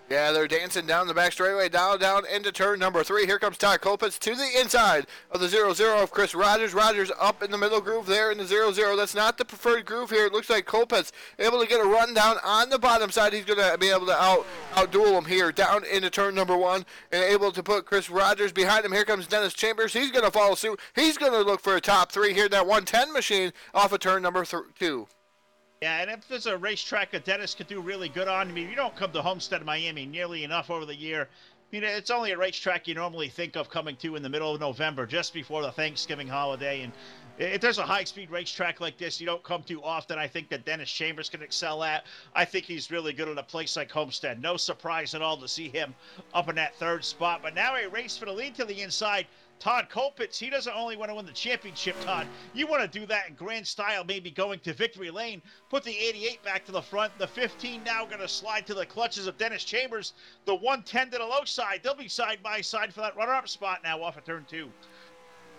Yeah, they're dancing down the back straightaway, down into turn number 3. Here comes Todd Colpitts to the inside of the 0-0 of Chris Rogers. Rogers up in the middle groove there in the 0-0. That's not the preferred groove here. It looks like Colpitts able to get a run down on the bottom side. He's going to be able to outduel him here down into turn number 1 and able to put Chris Rogers behind him. Here comes Dennis Chambers. He's going to follow suit. He's going to look for a top 3 here in that 110 machine off of turn number 2. Yeah, and if there's a racetrack that Dennis could do really good on, I mean, you don't come to Homestead, Miami nearly enough over the year. I mean, it's only a racetrack you normally think of coming to in the middle of November, just before the Thanksgiving holiday. And if there's a high-speed racetrack like this you don't come to often, I think that Dennis Chambers can excel at. I think he's really good at a place like Homestead. No surprise at all to see him up in that third spot. But now a race for the lead to the inside. Todd Colpitts, he doesn't only want to win the championship, Todd. You want to do that in grand style, maybe going to victory lane. Put the 88 back to the front. The 15 now going to slide to the clutches of Dennis Chambers. The 110 to the low side. They'll be side by side for that runner-up spot now off of turn 2.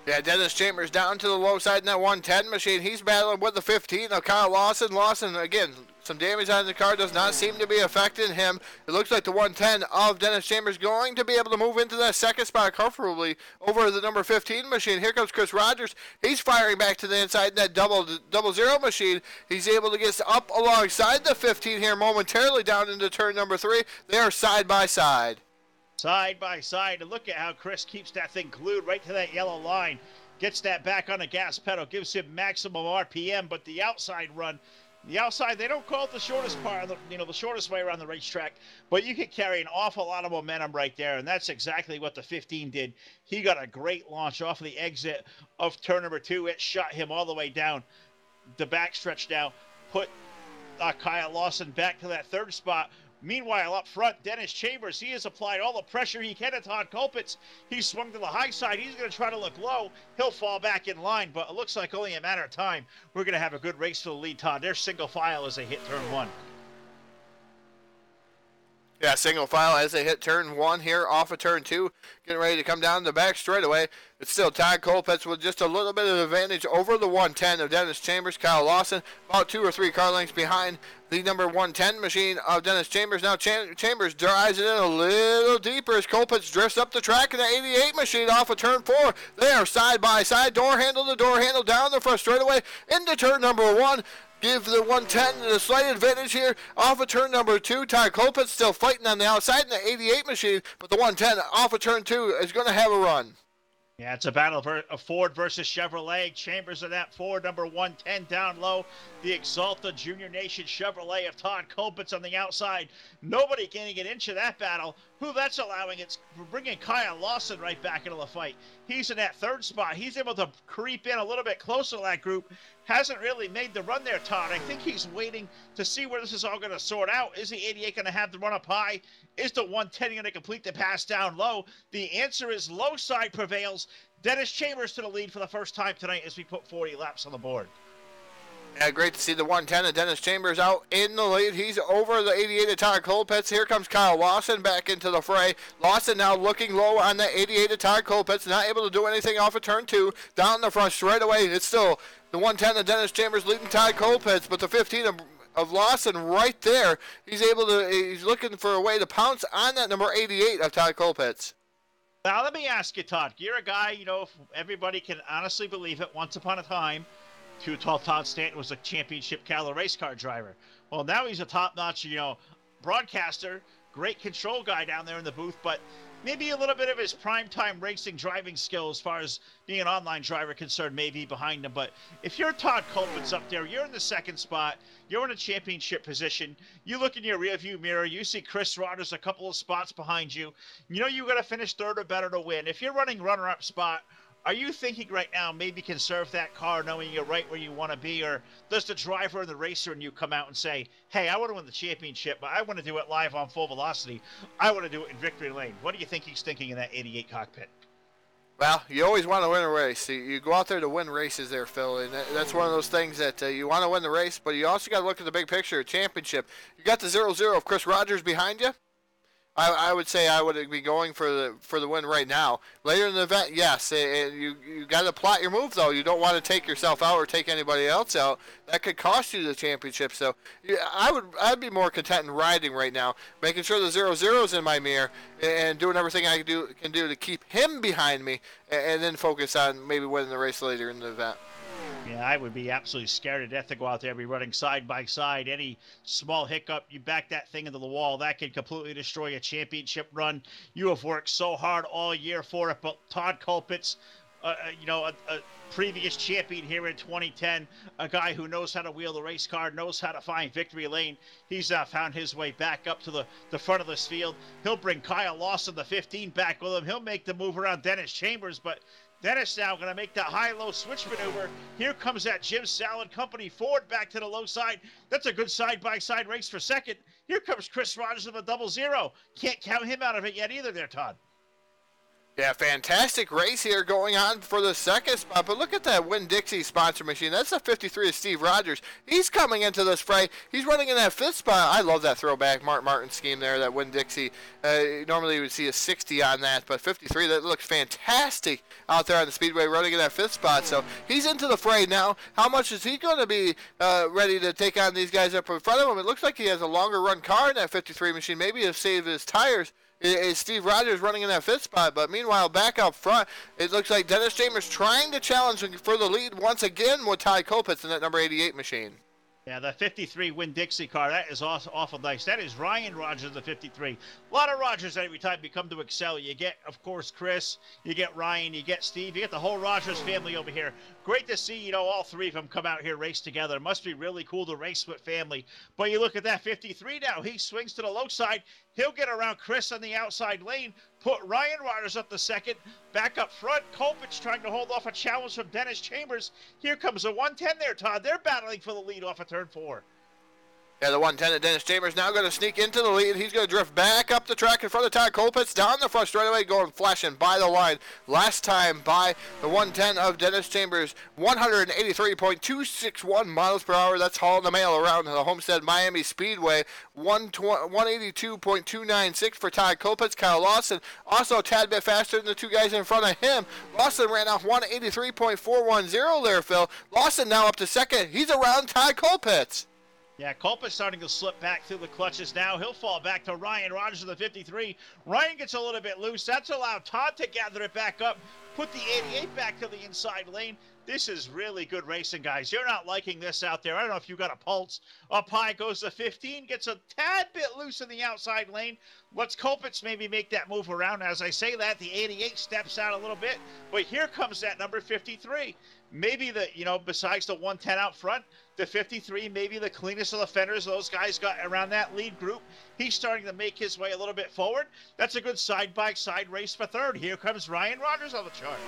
Yeah, Dennis Chambers down to the low side in that 110 machine. He's battling with the 15 of Kyle Lawson. Lawson, again, some damage on the car does not seem to be affecting him. It looks like the 110 of Dennis Chambers going to be able to move into that second spot comfortably over the number 15 machine. Here comes Chris Rogers. He's firing back to the inside in that double zero machine. He's able to get up alongside the 15 here momentarily down into turn number 3. They are side by side. Side by side, and look at how Chris keeps that thing glued right to that yellow line. Gets that back on the gas pedal, gives him maximum RPM, but the outside run, the outside, they don't call it the shortest part, the shortest way around the racetrack, but you can carry an awful lot of momentum right there, and that's exactly what the 15 did. He got a great launch off of the exit of turn number 2. It shot him all the way down the backstretch now, put Kyle Lawson back to that third spot. Meanwhile, up front, Dennis Chambers, he has applied all the pressure he can to Todd Colpitts. He swung to the high side. He's going to try to look low. He'll fall back in line, but it looks like only a matter of time. We're going to have a good race for the lead, Todd. They're single file as they hit turn 1. Yeah, single file as they hit turn 1 here off of turn 2. Getting ready to come down the back straightaway. It's still Todd Colpitts with just a little bit of advantage over the 110 of Dennis Chambers. Kyle Lawson about 2 or 3 car lengths behind the number 110 machine of Dennis Chambers. Now Chambers drives it in a little deeper as Colpitts drifts up the track in the 88 machine off of turn 4. They are side by side, door handle to door handle down the front straightaway into turn number 1. Give the 110 the slight advantage here off of turn number 2. Todd Colpitts still fighting on the outside in the 88 machine, but the 110 off of turn 2 is going to have a run. Yeah, it's a battle of Ford versus Chevrolet. Chambers of that Ford, number 110 down low. The Exalta Junior Nation Chevrolet of Todd Colpitts on the outside. Nobody getting an inch of that battle. Who that's allowing, it's bringing Kyle Lawson right back into the fight. He's in that third spot. He's able to creep in a little bit closer to that group. Hasn't really made the run there, Todd. I think he's waiting to see where this is all going to sort out. Is the 88 going to have the run up high? Is the 110 going to complete the pass down low? The answer is low side prevails. Dennis Chambers to the lead for the first time tonight as we put 40 laps on the board. Yeah, great to see the 110 of Dennis Chambers out in the lead. He's over the 88 of Todd Colpitts. Here comes Kyle Lawson back into the fray. Lawson now looking low on the 88 of Todd Colpitts, not able to do anything off of turn 2. Down the front straightaway, it's still the 110 of Dennis Chambers leading Todd Colpitts, but the 15 of Lawson right there. He's looking for a way to pounce on that number 88 of Todd Colpitts. Now, let me ask you, Todd. You're a guy, if everybody can honestly believe it, once upon a time, 212 Todd Stanton was a championship caliber race car driver. Well, now he's a top-notch, broadcaster, great control guy down there in the booth, but maybe a little bit of his primetime racing driving skill as far as being an online driver concerned may be behind him. But if you're Todd Colpitts up there, you're in the second spot, you're in a championship position, you look in your rearview mirror, you see Chris Rogers a couple of spots behind you, you know you got to finish third or better to win. If you're running runner-up spot, are you thinking right now maybe conserve that car knowing you're right where you want to be, or does the driver and the racer and you come out and say, hey, I want to win the championship, but I want to do it live on full velocity. I want to do it in victory lane. What do you think he's thinking in that 88 cockpit? Well, you always want to win a race. You go out there to win races there, Phil, and that's one of those things that you want to win the race, but you also got to look at the big picture, championship. You got the 0-0 of Chris Rogers behind you. I would say I would be going for the win right now. Later in the event, yes, and you got to plot your move though. You don't want to take yourself out or take anybody else out. That could cost you the championship. So I'd be more content in riding right now, making sure the 0-0's in my mirror and doing everything I can do to keep him behind me, and then focus on maybe winning the race later in the event. Yeah, I would be absolutely scared to death to go out there and be running side by side. Any small hiccup, you back that thing into the wall, that can completely destroy a championship run. You have worked so hard all year for it, but Todd Colpitts, a previous champion here in 2010, a guy who knows how to wheel the race car, knows how to find victory lane. He's found his way back up to the front of this field. He'll bring Kyle Lawson, the 15, back with him. He'll make the move around Dennis Chambers, but Dennis now going to make that high-low switch maneuver. Here comes that Jim Salad Company Ford back to the low side. That's a good side-by-side race for second. Here comes Chris Rogers with a 0-0. Can't count him out of it yet either there, Todd. Yeah, fantastic race here going on for the second spot. But look at that Winn-Dixie sponsor machine. That's the 53 of Steve Rogers. He's coming into this fray. He's running in that fifth spot. I love that throwback Mark Martin scheme there, that Winn-Dixie. Normally you would see a 60 on that, but 53, that looks fantastic out there on the speedway running in that fifth spot. So he's into the fray now. How much is he going to be ready to take on these guys up in front of him? It looks like he has a longer run car in that 53 machine. Maybe he'll save his tires. Is Steve Rogers running in that fifth spot, but meanwhile back up front it looks like Dennis Chambers trying to challenge for the lead once again with Todd Colpitts in that number 88 machine. Yeah, the 53 Winn-Dixie car, that is awful nice. That is Ryan Rogers, the 53. A lot of Rogers every time you come to Excel. You get, of course, Chris, you get Ryan, you get Steve, you get the whole Rogers family over here. Great to see, all three of them come out here, race together. It must be really cool to race with family. But you look at that 53 now. He swings to the low side. He'll get around Chris on the outside lane, put Ryan Rogers up the second. Back up front, Colpitts trying to hold off a challenge from Dennis Chambers. Here comes a 110 there, Todd. They're battling for the lead off of turn 4. Yeah, the 110 of Dennis Chambers now going to sneak into the lead. He's going to drift back up the track in front of Todd Colpitts, down the front straightaway, going flashing by the line. Last time by the 110 of Dennis Chambers, 183.261 miles per hour. That's hauling the mail around the Homestead Miami Speedway. 182.296 for Todd Colpitts. Kyle Lawson also a tad bit faster than the two guys in front of him. Lawson ran off 183.410 there, Phil. Lawson now up to second. He's around Todd Colpitts. Yeah, Colpitts starting to slip back through the clutches now. He'll fall back to Ryan Rogers of the 53. Ryan gets a little bit loose. That's allowed Todd to gather it back up, put the 88 back to the inside lane. This is really good racing, guys. You're not liking this out there. I don't know if you got a pulse. Up high goes the 15, gets a tad bit loose in the outside lane. Let's Colpitts maybe make that move around. As I say that, the 88 steps out a little bit, but here comes that number 53. Maybe besides the 110 out front, the 53, maybe the cleanest of the fenders those guys got around that lead group. He's starting to make his way a little bit forward. That's a good side-by-side race for third. Here comes Ryan Rogers on the charge.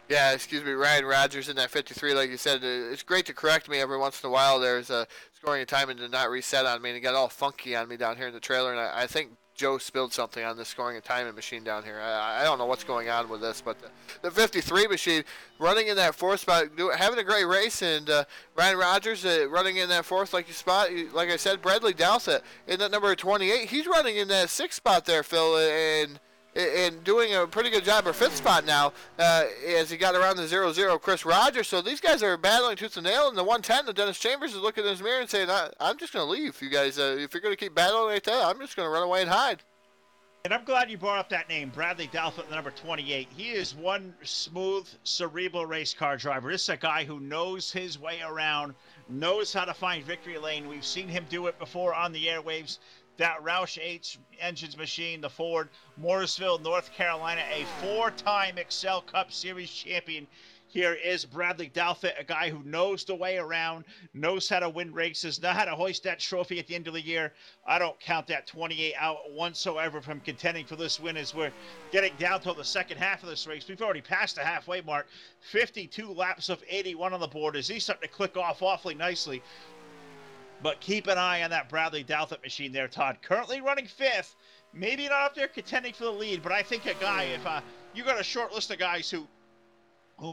Yeah, Ryan Rogers in that 53, like you said. It's great to correct me every once in a while. There's a scoring time and did not reset on me, and it got all funky on me down here in the trailer, and I think Joe spilled something on this scoring and timing machine down here. I don't know what's going on with this, but the 53 machine running in that fourth spot, having a great race, and Ryan Rogers running in that fourth like I said, Bradley Douthit in that number 28. He's running in that sixth spot there, Phil, and doing a pretty good job, or fifth spot now, as he got around the 0-0 Chris Rogers. So these guys are battling tooth and nail, and the 110, the Dennis Chambers, is looking in his mirror and saying, I'm just going to leave, you guys. If you're going to keep battling like that, I'm just going to run away and hide. And I'm glad you brought up that name, Bradley Douthit, the number 28. He is one smooth, cerebral race car driver. This is a guy who knows his way around, knows how to find victory lane. We've seen him do it before on the airwaves. That Roush H engines machine, the Ford, Mooresville, North Carolina, a four-time Excel Cup Series champion. Here is Bradley Douthit, a guy who knows the way around, knows how to win races, knows how to hoist that trophy at the end of the year. I don't count that 28 out whatsoever from contending for this win as we're getting down to the second half of this race. We've already passed the halfway mark. 52 laps of 81 on the board as he's starting to click off awfully nicely. But keep an eye on that Bradley Douthit machine there, Todd. Currently running fifth. Maybe not up there contending for the lead, but I think a guy, if you got a short list of guys who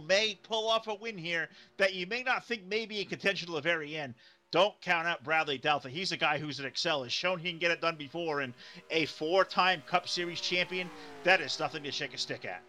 may pull off a win here that you may not think may be in contention to the very end, don't count out Bradley Douthit. He's a guy who's an Excel, has shown he can get it done before, and a four-time Cup Series champion, that is nothing to shake a stick at.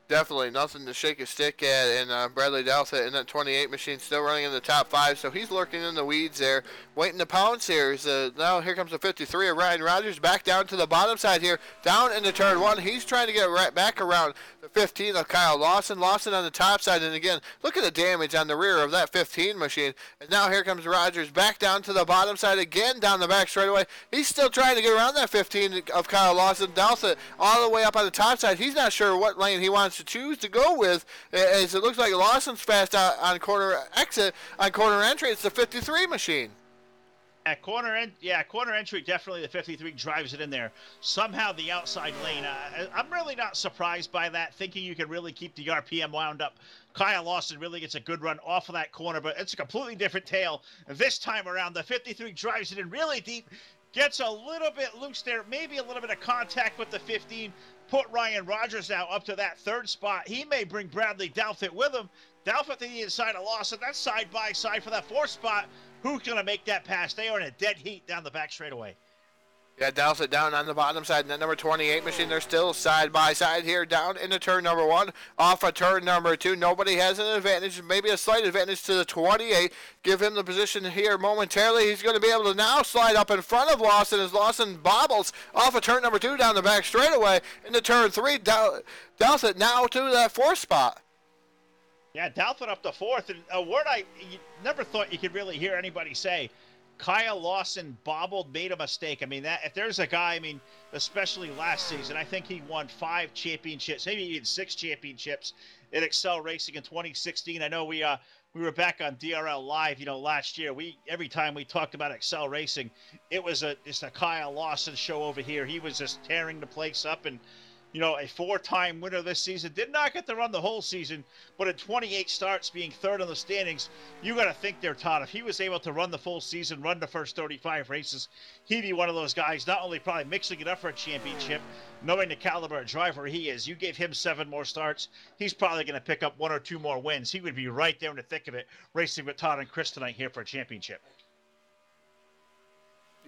Definitely nothing to shake a stick at, and Bradley Douthit in that 28 machine still running in the top five, so he's lurking in the weeds there, waiting to pounce here. Now here comes the 53 of Ryan Rogers back down to the bottom side here, down into turn one. He's trying to get right back around the 15 of Kyle Lawson. Lawson on the top side, and again, look at the damage on the rear of that 15 machine. And now here comes Rogers back down to the bottom side again, down the back straightaway. He's still trying to get around that 15 of Kyle Lawson. Douthit all the way up on the top side. He's not sure what lane he wants to choose to go with, as it looks like Lawson's fast out on corner exit, on corner entry. It's the 53 machine. At corner entry, definitely the 53 drives it in there. Somehow the outside lane, I'm really not surprised by that, thinking you can really keep the RPM wound up. Kyle Lawson really gets a good run off of that corner, but it's a completely different tale. This time around, the 53 drives it in really deep, gets a little bit loose there, maybe a little bit of contact with the 15, put Ryan Rogers now up to that third spot. He may bring Bradley Douthit with him. Douthit to the inside of Lawson. That's side by side for that fourth spot. Who's going to make that pass? They are in a dead heat down the back straightaway. Yeah, Douthit down on the bottom side. And that number 28 machine, they're still side by side here, down into turn number one, off of turn number two. Nobody has an advantage, maybe a slight advantage to the 28. Give him the position here momentarily. He's going to be able to now slide up in front of Lawson as Lawson bobbles off of turn number two down the back straightaway into turn three. Douthit now to that fourth spot. Yeah, Douthit up to fourth. And a word you never thought you could really hear anybody say. Kyle Lawson bobbled, made a mistake. I mean, that if there's a guy, I mean, especially last season, I think he won 5 championships, maybe even 6 championships in Excel Racing in 2016. I know we were back on DRL Live, last year. Every time we talked about Excel Racing, it was just a Kyle Lawson show over here. He was just tearing the place up, and a 4-time winner this season. Did not get to run the whole season, but in 28 starts, being third on the standings, you got to think there, Todd. If he was able to run the full season, run the first 35 races, he'd be one of those guys, not only probably mixing it up for a championship, knowing the caliber of driver he is. You gave him 7 more starts, he's probably going to pick up 1 or 2 more wins. He would be right there in the thick of it, racing with Todd and Chris tonight here for a championship.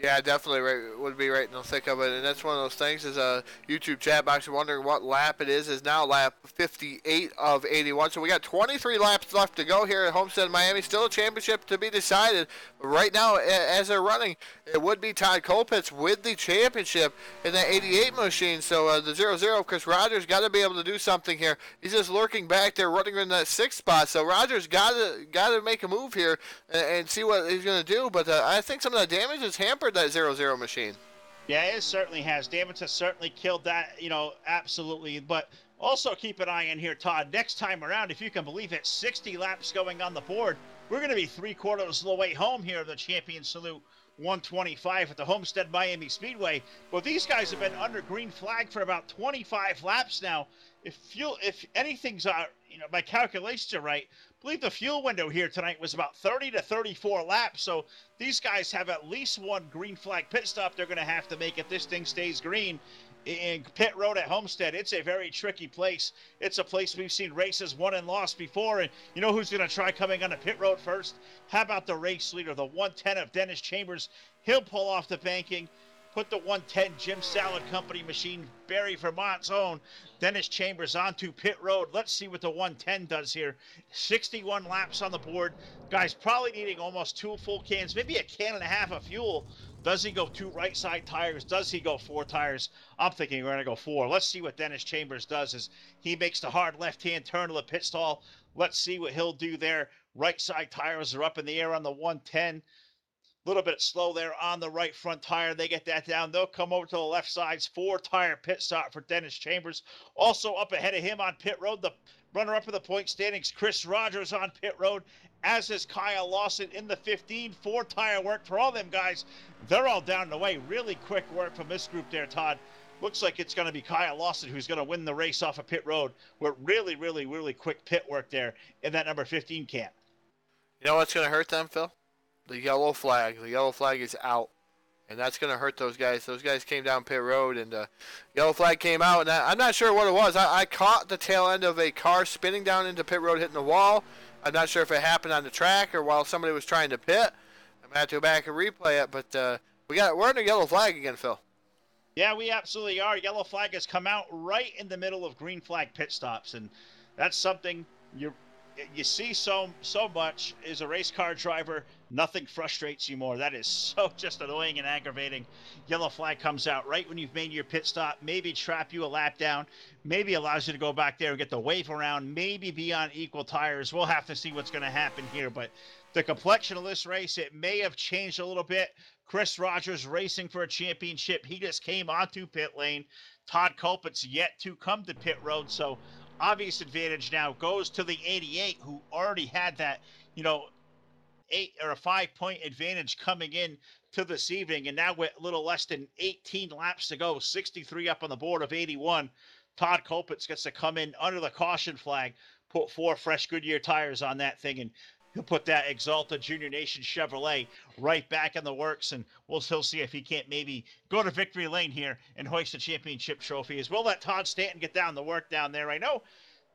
Yeah, definitely would be right in the thick of it, and that's one of those things. Is a YouTube chat box wondering what lap it is now lap 58 of 81. So we got 23 laps left to go here at Homestead, Miami. Still a championship to be decided. But right now, as they're running, it would be Todd Colpitts with the championship in that 88 machine. So the 0-0, Chris Rogers got to be able to do something here. He's just lurking back there, running in that 6th spot. So Rogers got to make a move here and see what he's going to do. But I think some of the damage is hampered that 0-0 machine. Yeah, it certainly has. Damage has certainly killed that, absolutely. But also keep an eye on here, Todd. Next time around, if you can believe it, 60 laps going on the board. We're going to be 3/4 of the way home here of the Champion Salute 125 at the Homestead Miami Speedway. Well, these guys have been under green flag for about 25 laps now. If anything's, my calculations are right, I believe the fuel window here tonight was about 30 to 34 laps. So these guys have at least 1 green flag pit stop they're going to have to make if this thing stays green. In pit road at Homestead, it's a very tricky place. It's a place we've seen races won and lost before. And you know who's going to try coming on the pit road first? How about the race leader, the 110 of Dennis Chambers? He'll pull off the banking. Put the 110 Jim Salad Company machine, Barrie, Vermont's own Dennis Chambers, onto pit road. Let's see what the 110 does here. 61 laps on the board. Guys probably needing almost 2 full cans, maybe a can and a half of fuel. Does he go 2 right side tires? Does he go 4 tires? I'm thinking we're going to go 4. Let's see what Dennis Chambers does as he makes the hard left-hand turn to the pit stall. Let's see what he'll do there. Right side tires are up in the air on the 110. Little bit slow there on the right front tire. They get that down. They'll come over to the left side's 4-tire pit stop for Dennis Chambers. Also up ahead of him on pit road, the runner-up of the point standings, Chris Rogers on pit road, as is Kyle Lawson in the 15. 4-tire work for all them guys. They're all down the way. Really quick work from this group there, Todd. Looks like it's going to be Kyle Lawson who's going to win the race off of pit road with really, really, really quick pit work there in that number 15 can. You know what's going to hurt them, Phil? The yellow flag. The yellow flag is out, and that's going to hurt those guys. Those guys came down pit road, and yellow flag came out, and I'm not sure what it was. I caught the tail end of a car spinning down into pit road, hitting the wall. I'm not sure if it happened on the track or while somebody was trying to pit. I'm going to have to go back and replay it, but we're under yellow flag again, Phil. Yeah, we absolutely are. Yellow flag has come out right in the middle of green flag pit stops, and that's something you see so much as a race car driver. Nothing frustrates you more. That is so just annoying and aggravating. Yellow flag comes out right when you've made your pit stop, maybe trap you a lap down, maybe allows you to go back there and get the wave around, maybe be on equal tires. We'll have to see what's going to happen here, but the complexion of this race, it may have changed a little bit. Chris Rogers racing for a championship. He just came onto pit lane. Todd Colpitts yet to come to pit road, so obvious advantage now goes to the 88, who already had that, 8 or a 5-point advantage coming in to this evening. And now with a little less than 18 laps to go, 63 up on the board of 81. Todd Colpitts gets to come in under the caution flag, put 4 fresh Goodyear tires on that thing, and he'll put that Exalta Junior Nation Chevrolet right back in the works, and we'll still see if he can't maybe go to victory lane here and hoist a championship trophy. As we'll let Todd Stanton get down the work down there. I know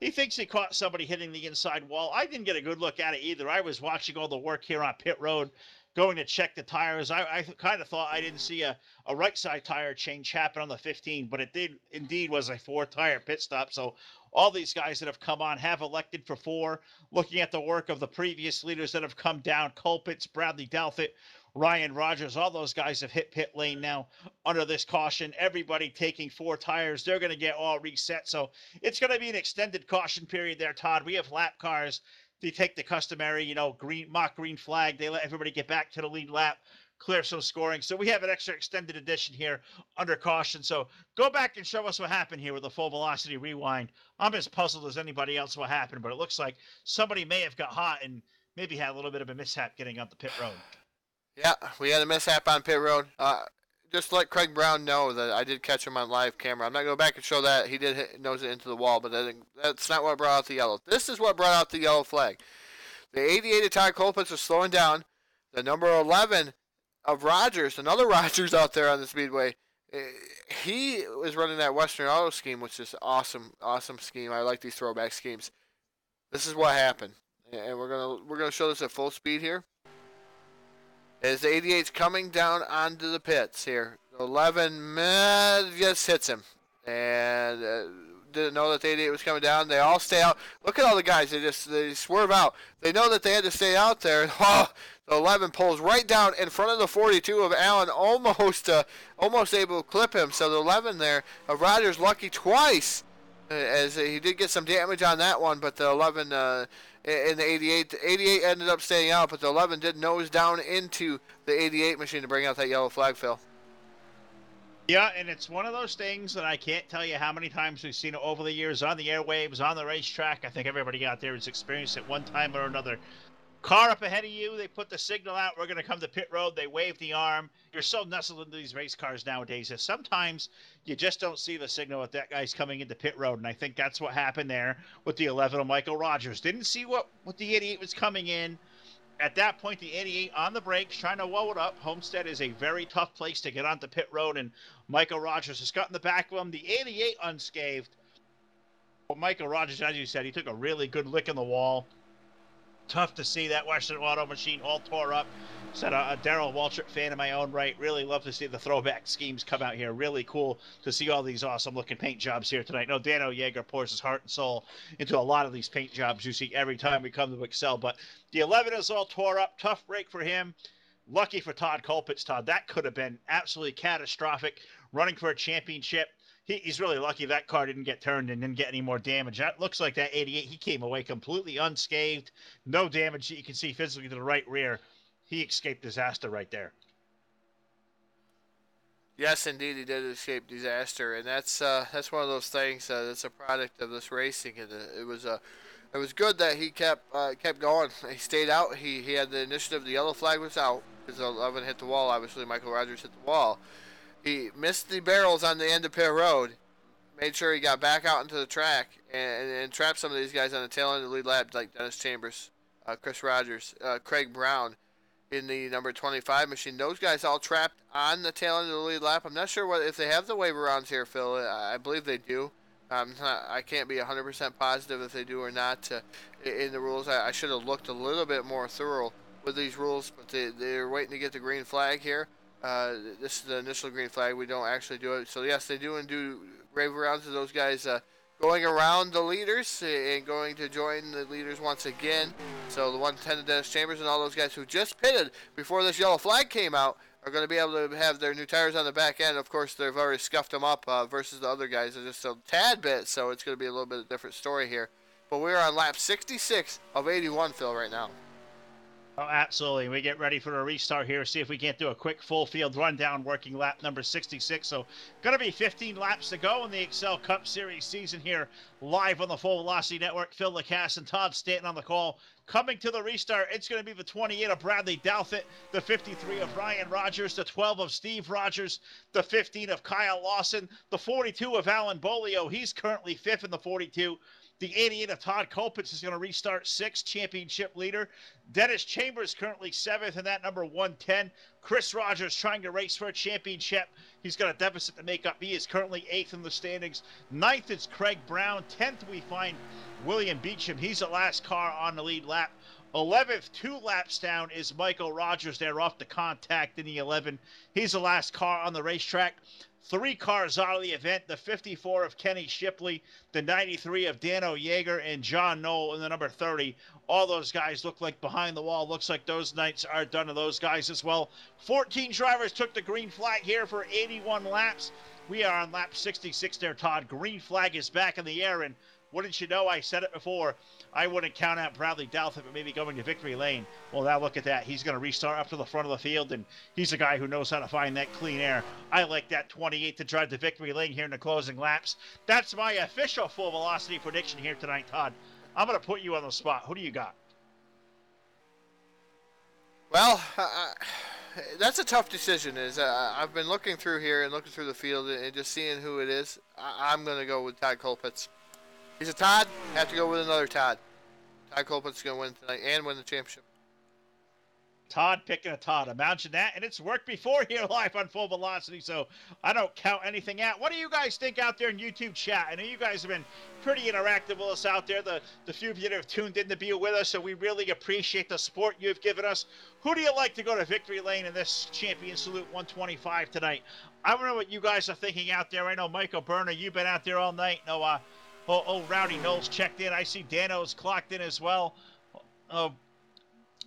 he thinks he caught somebody hitting the inside wall. I didn't get a good look at it either. I was watching all the work here on pit road, going to check the tires. I kind of thought I didn't see a right side tire change happen on the 15, but it did indeed was a 4-tire pit stop. So all these guys that have come on have elected for 4. Looking at the work of the previous leaders that have come down, Colpitts, Bradley Douthit, Ryan Rogers, all those guys have hit pit lane now under this caution. Everybody taking 4 tires. They're going to get all reset. So it's going to be an extended caution period there, Todd. We have lap cars. They take the customary, mock green flag. They let everybody get back to the lead lap, clear some scoring. So we have an extra extended edition here under caution. So go back and show us what happened here with the full velocity rewind. I'm as puzzled as anybody else what happened, but it looks like somebody may have got hot and maybe had a little bit of a mishap getting up the pit road. Yeah, we had a mishap on pit road. just let Craig Brown know that I did catch him on live camera. I'm not going to go back and show that. He did nose it into the wall, but that's not what brought out the yellow. This is what brought out the yellow flag. The 88 of Todd Colpitts was slowing down. The number 11 of Rogers, another Rogers out there on the speedway, he was running that Western Auto scheme, which is awesome scheme. I like these throwback schemes. This is what happened, and we're gonna show this at full speed here. As the 88's coming down onto the pits here, 11 just hits him, and didn't know that the 88 was coming down. They all stay out. Look at all the guys. They swerve out. They know that they had to stay out there. Oh, the 11 pulls right down in front of the 42 of Allen, almost able to clip him. So the 11 there of Rogers lucky twice, as he did get some damage on that one, but the 11 in the 88, the 88 ended up staying out, but the 11 did nose down into the 88 machine to bring out that yellow flag, Phil. Yeah, and it's one of those things that I can't tell you how many times we've seen it over the years on the airwaves, on the racetrack. I think everybody out there has experienced it one time or another. Car up ahead of you, they put the signal out, we're going to come to pit road, they wave the arm. You're so nestled into these race cars nowadays that sometimes you just don't see the signal that that guy's coming into pit road, and I think that's what happened there with the 11 of Michael Rogers. Didn't see what the 88 was coming in. At that point, the 88 on the brakes, trying to whoa it up. Homestead is a very tough place to get onto pit road, and Michael Rogers has got in the back of him. The 88 unscathed. Well, Michael Rogers, as you said, he took a really good lick in the wall. Tough to see that Western Auto machine all tore up. Said a Darrell Waltrip fan in my own right. Really love to see the throwback schemes come out here. Really cool to see all these awesome looking paint jobs here tonight. No, Dano Yeager pours his heart and soul into a lot of these paint jobs you see every time we come to Excel. But the 11 is all tore up. Tough break for him. Lucky for Todd Colpitts, Todd. That could have been absolutely catastrophic. Running for a championship. He's really lucky that car didn't get turned and didn't get any more damage. That looks like that 88, he came away completely unscathed. No damage that you can see physically to the right rear. He escaped disaster right there. Yes, indeed, he did escape disaster, and that's one of those things that's a product of this racing. And it was good that he kept going. He stayed out. He had the initiative. The yellow flag was out because 11 hit the wall. Obviously, Michael Rogers hit the wall. He missed the barrels on the end of pit road, made sure he got back out into the track and trapped some of these guys on the tail end of the lead lap, like Dennis Chambers, Chris Rogers, Craig Brown in the number 25 machine. Those guys all trapped on the tail end of the lead lap. I'm not sure if they have the waiver rounds here, Phil. I believe they do. I can't be 100% positive if they do or not in the rules. I should have looked a little bit more thorough with these rules, but they're waiting to get the green flag here. This is the initial green flag. We don't actually do it. So, yes, they do waiver rounds of those guys going around the leaders and going to join the leaders once again. So the 110 of Dennis Chambers and all those guys who just pitted before this yellow flag came out are going to be able to have their new tires on the back end. Of course, they've already scuffed them up versus the other guys just a tad bit, so it's going to be a little bit of a different story here. But we're on lap 66 of 81, Phil, right now. Oh, absolutely. We get ready for a restart here. See if we can't do a quick full field rundown working lap number 66. So going to be 15 laps to go in the Excel Cup Series season here live on the Full Velocity Network. Phil Lacasse and Todd Stanton on the call. Coming to the restart, it's going to be the 28 of Bradley Douthit, the 53 of Ryan Rogers, the 12 of Steve Rogers, the 15 of Kyle Lawson, the 42 of Alan Bolio. He's currently fifth in the 42. The 88 of Todd Colpitts is going to restart sixth, championship leader. Dennis Chambers currently seventh in that number 110. Chris Rogers trying to race for a championship. He's got a deficit to make up. He is currently eighth in the standings. Ninth is Craig Brown. 10th we find William Beecham. He's the last car on the lead lap. 11th, 2 laps down, is Michael Rogers there off the contact in the 11. He's the last car on the racetrack. 3 cars out of the event, the 54 of Kenny Shipley, the 93 of Dano Yeager, and John Knoll in the number 30. All those guys look like behind the wall. Looks like those nights are done to those guys as well. 14 drivers took the green flag here for 81 laps. We are on lap 66 there, Todd. Green flag is back in the air, and wouldn't you know, I said it before, I wouldn't count out Bradley Douthit, but maybe going to victory lane. Well, now look at that. He's going to restart up to the front of the field, and he's a guy who knows how to find that clean air. I like that 28 to drive the victory lane here in the closing laps. That's my official full velocity prediction here tonight, Todd. I'm going to put you on the spot. Who do you got? Well, that's a tough decision. I've been looking through here and looking through the field and just seeing who it is. I'm going to go with Todd Colpitts. He's a Todd. Have to go with another Todd. Todd Colpitts is going to win tonight and win the championship. Todd picking a Todd. Imagine that. And it's worked before here live on Full Velocity, so I don't count anything out. What do you guys think out there in YouTube chat? I know you guys have been pretty interactive with us out there, the few of you that have tuned in to be with us, so we really appreciate the support you've given us. Who do you like to go to victory lane in this Champion Salute 125 tonight? I don't know what you guys are thinking out there. I know Michael Berner, you've been out there all night. No, Rowdy Knowles checked in. I see Dano's clocked in as well.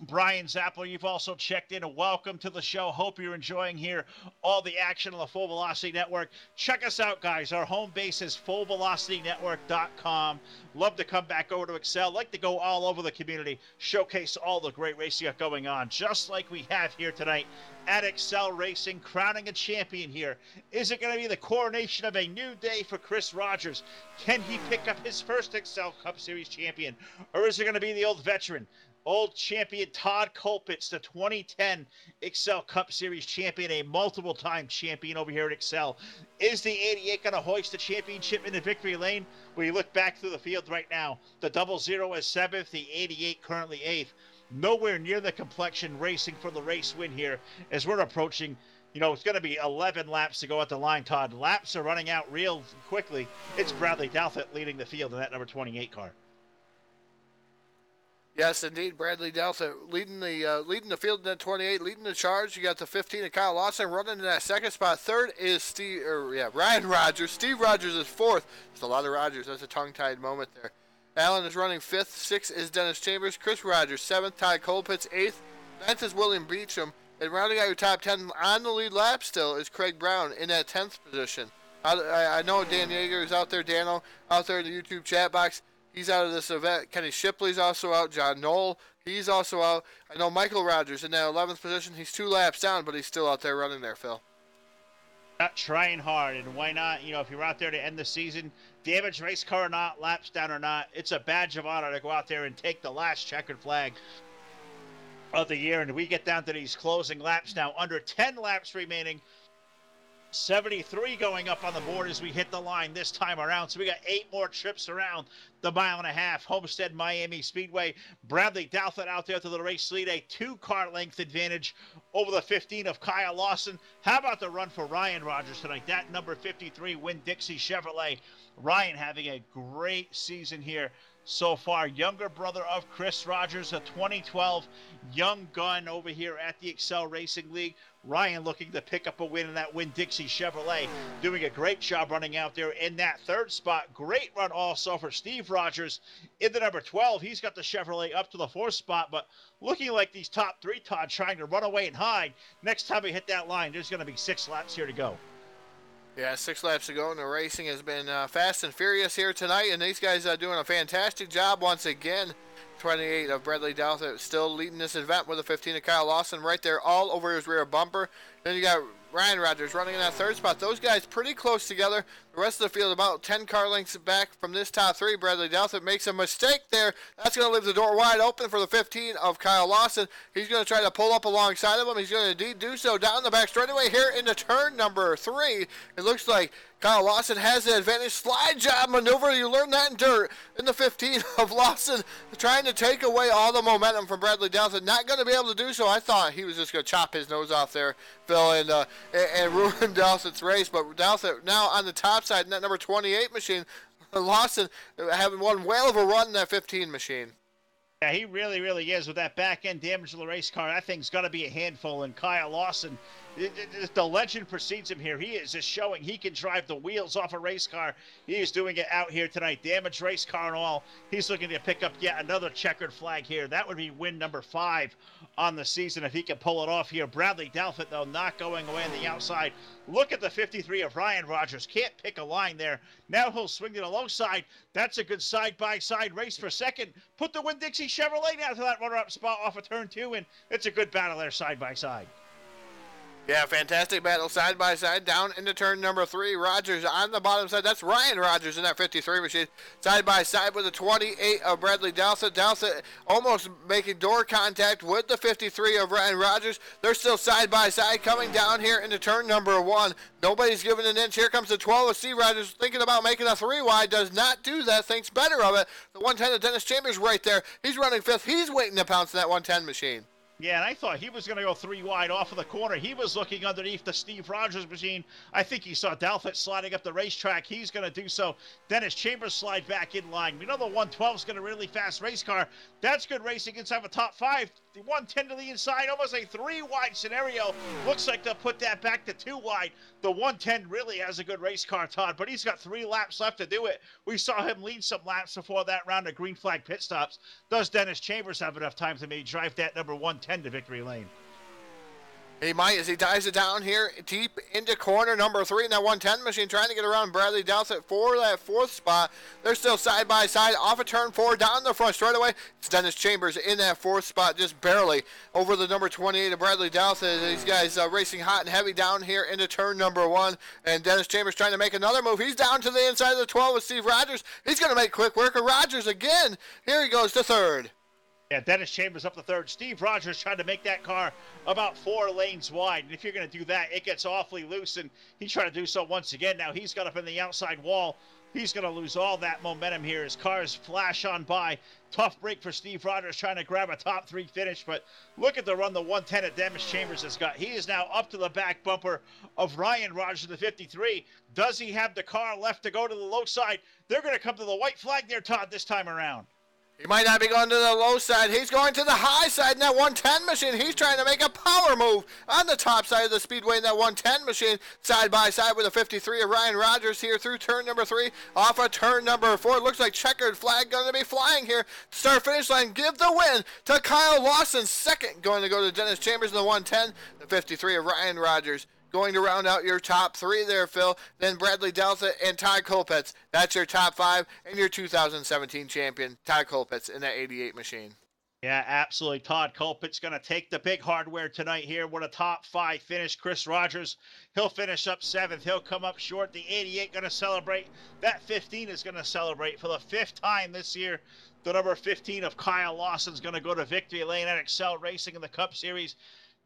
Brian Zappler, you've also checked in. Welcome to the show. Hope you're enjoying here all the action on the Full Velocity Network. Check us out, guys. Our home base is fullvelocitynetwork.com. Love to come back over to Excel. Like to go all over the community, showcase all the great racing got going on, just like we have here tonight at Excel Racing, crowning a champion here. Is it going to be the coronation of a new day for Chris Rogers? Can he pick up his first Excel Cup Series champion? Or is it going to be the old veteran, old champion Todd Colpitts, the 2010 Excel Cup Series champion, a multiple-time champion over here at Excel? Is the 88 going to hoist the championship in the victory lane? When you look back through the field right now, the 00 is 7th, the 88 currently 8th. Nowhere near the complexion racing for the race win here as we're approaching, it's going to be 11 laps to go at the line, Todd. Laps are running out real quickly. It's Bradley Douthit leading the field in that number 28 car. Yes, indeed, Bradley Douthit leading the field in that 28, leading the charge. You got the 15 of Kyle Lawson running in that second spot. Third is Ryan Rogers. Steve Rogers is fourth. There's a lot of Rogers. That's a tongue-tied moment there. Allen is running fifth. Sixth is Dennis Chambers. Chris Rogers, seventh. Todd Colpitts, eighth. Ninth is William Beecham. And rounding out your top 10 on the lead lap still is Craig Brown in that 10th position. I know Dan Yeager is out there. Dano out there in the YouTube chat box. He's out of this event. Kenny Shipley's also out. John Knoll, he's also out. I know Michael Rogers in that 11th position. He's 2 laps down, but he's still out there running there, Phil. Not trying hard, and why not? If you're out there to end the season, damaged race car or not, laps down or not, it's a badge of honor to go out there and take the last checkered flag of the year. And we get down to these closing laps now, under 10 laps remaining. 73 going up on the board as we hit the line this time around. So we got 8 more trips around the 1.5 mile. Homestead Miami Speedway. Bradley Douthit out there to the race lead, a 2-car length advantage over the 15 of Kyle Lawson. How about the run for Ryan Rogers tonight? That number 53 Winn-Dixie Chevrolet. Ryan having a great season here so far. Younger brother of Chris Rogers, a 2012 young gun over here at the Excel Racing League. Ryan looking to pick up a win in that Winn-Dixie Chevrolet, doing a great job running out there in that 3rd spot. Great run also for Steve Rogers in the number 12. He's got the Chevrolet up to the 4th spot, but looking like these top 3, Todd, trying to run away and hide. Next time we hit that line, there's going to be 6 laps here to go. Yeah, 6 laps to go, and the racing has been fast and furious here tonight, and these guys are doing a fantastic job once again. 28 of Bradley Douthit still leading this event with a 15 of Kyle Lawson right there all over his rear bumper. Then you got Ryan Rogers running in that 3rd spot. Those guys pretty close together. The rest of the field about 10 car lengths back from this top 3. Bradley Douthit makes a mistake there. That's going to leave the door wide open for the 15 of Kyle Lawson. He's going to try to pull up alongside of him. He's going to indeed do so down the back straightaway here into turn number 3. It looks like Kyle Lawson has the advantage. Slide job maneuver. You learned that in dirt. In the 15 of Lawson trying to take away all the momentum from Bradley Douthit. Not going to be able to do so. I thought he was just going to chop his nose off there, Phil, and ruin Douthit's race. But Douthit now on the top side in that number 28 machine. Lawson having one whale of a run in that 15 machine. Yeah, he really, really is with that back-end damage to the race car. That thing's got to be a handful. And Kyle Lawson, the legend precedes him here. He is just showing he can drive the wheels off a race car. He is doing it out here tonight. Damaged race car and all. He's looking to pick up yet another checkered flag here. That would be win number 5 on the season if he can pull it off here. Bradley Douthit, though, not going away on the outside. Look at the 53 of Ryan Rogers. Can't pick a line there. Now he'll swing it alongside. That's a good side-by-side race for second. Put the Winn-Dixie Chevrolet down to that runner-up spot off of turn 2, and it's a good battle there side-by-side. Yeah, fantastic battle side by side down into turn number 3. Rogers on the bottom side. That's Ryan Rogers in that 53 machine. Side by side with the 28 of Bradley Dowsett. Dowsett almost making door contact with the 53 of Ryan Rogers. They're still side by side coming down here into turn number 1. Nobody's giving an inch. Here comes the 12 of Steve Rogers thinking about making a 3 wide. Does not do that. Thinks better of it. The 110 of Dennis Chambers right there. He's running 5th. He's waiting to pounce in that 110 machine. Yeah, and I thought he was going to go 3 wide off of the corner. He was looking underneath the Steve Rogers machine. I think he saw Dalfett sliding up the racetrack. He's going to do so. Dennis Chambers slide back in line. We know the 112 is going to really fast race car. That's good racing inside the top 5. The 110 to the inside, almost a 3 wide scenario. Looks like they'll put that back to 2 wide. The 110 really has a good race car, Todd, but he's got 3 laps left to do it. We saw him lead some laps before that round of green flag pit stops. Does Dennis Chambers have enough time to maybe drive that number 110 to victory lane? He might as he dives it down here deep into corner number 3 in that 110 machine, trying to get around Bradley Dowsett for that 4th spot. They're still side by side off of turn 4 down the front straightaway. It's Dennis Chambers in that 4th spot, just barely over the number 28 of Bradley Dowsett. These guys racing hot and heavy down here into turn number 1. And Dennis Chambers trying to make another move. He's down to the inside of the 12 with Steve Rogers. He's going to make quick work of Rogers again. Here he goes to 3rd. Yeah, Dennis Chambers up the 3rd. Steve Rogers trying to make that car about 4 lanes wide. And if you're going to do that, it gets awfully loose. And he's trying to do so once again. Now he's got up in the outside wall. He's going to lose all that momentum here. His cars flash on by. Tough break for Steve Rogers trying to grab a top 3 finish. But look at the run the 110 that Dennis Chambers has got. He is now up to the back bumper of Ryan Rogers in the 53. Does he have the car left to go to the low side? They're going to come to the white flag there, Todd, this time around. He might not be going to the low side. He's going to the high side in that 110 machine. He's trying to make a power move on the top side of the speedway in that 110 machine. Side by side with the 53 of Ryan Rogers here through turn number 3. Off of turn number 4. Looks like checkered flag going to be flying here. Start finish line. Give the win to Kyle Lawson. 2nd going to go to Dennis Chambers in the 110. The 53 of Ryan Rogers. Going to round out your top 3 there, Phil. Then Bradley Dowsett and Todd Colpitts. That's your top 5 and your 2017 champion, Todd Colpitts, in that 88 machine. Yeah, absolutely. Todd Colpitts going to take the big hardware tonight here with a top 5 finish. Chris Rogers, he'll finish up 7th. He'll come up short. The 88 going to celebrate. That 15 is going to celebrate for the 5th time this year. The number 15 of Kyle Lawson is going to go to victory lane at Excel Racing in the Cup Series.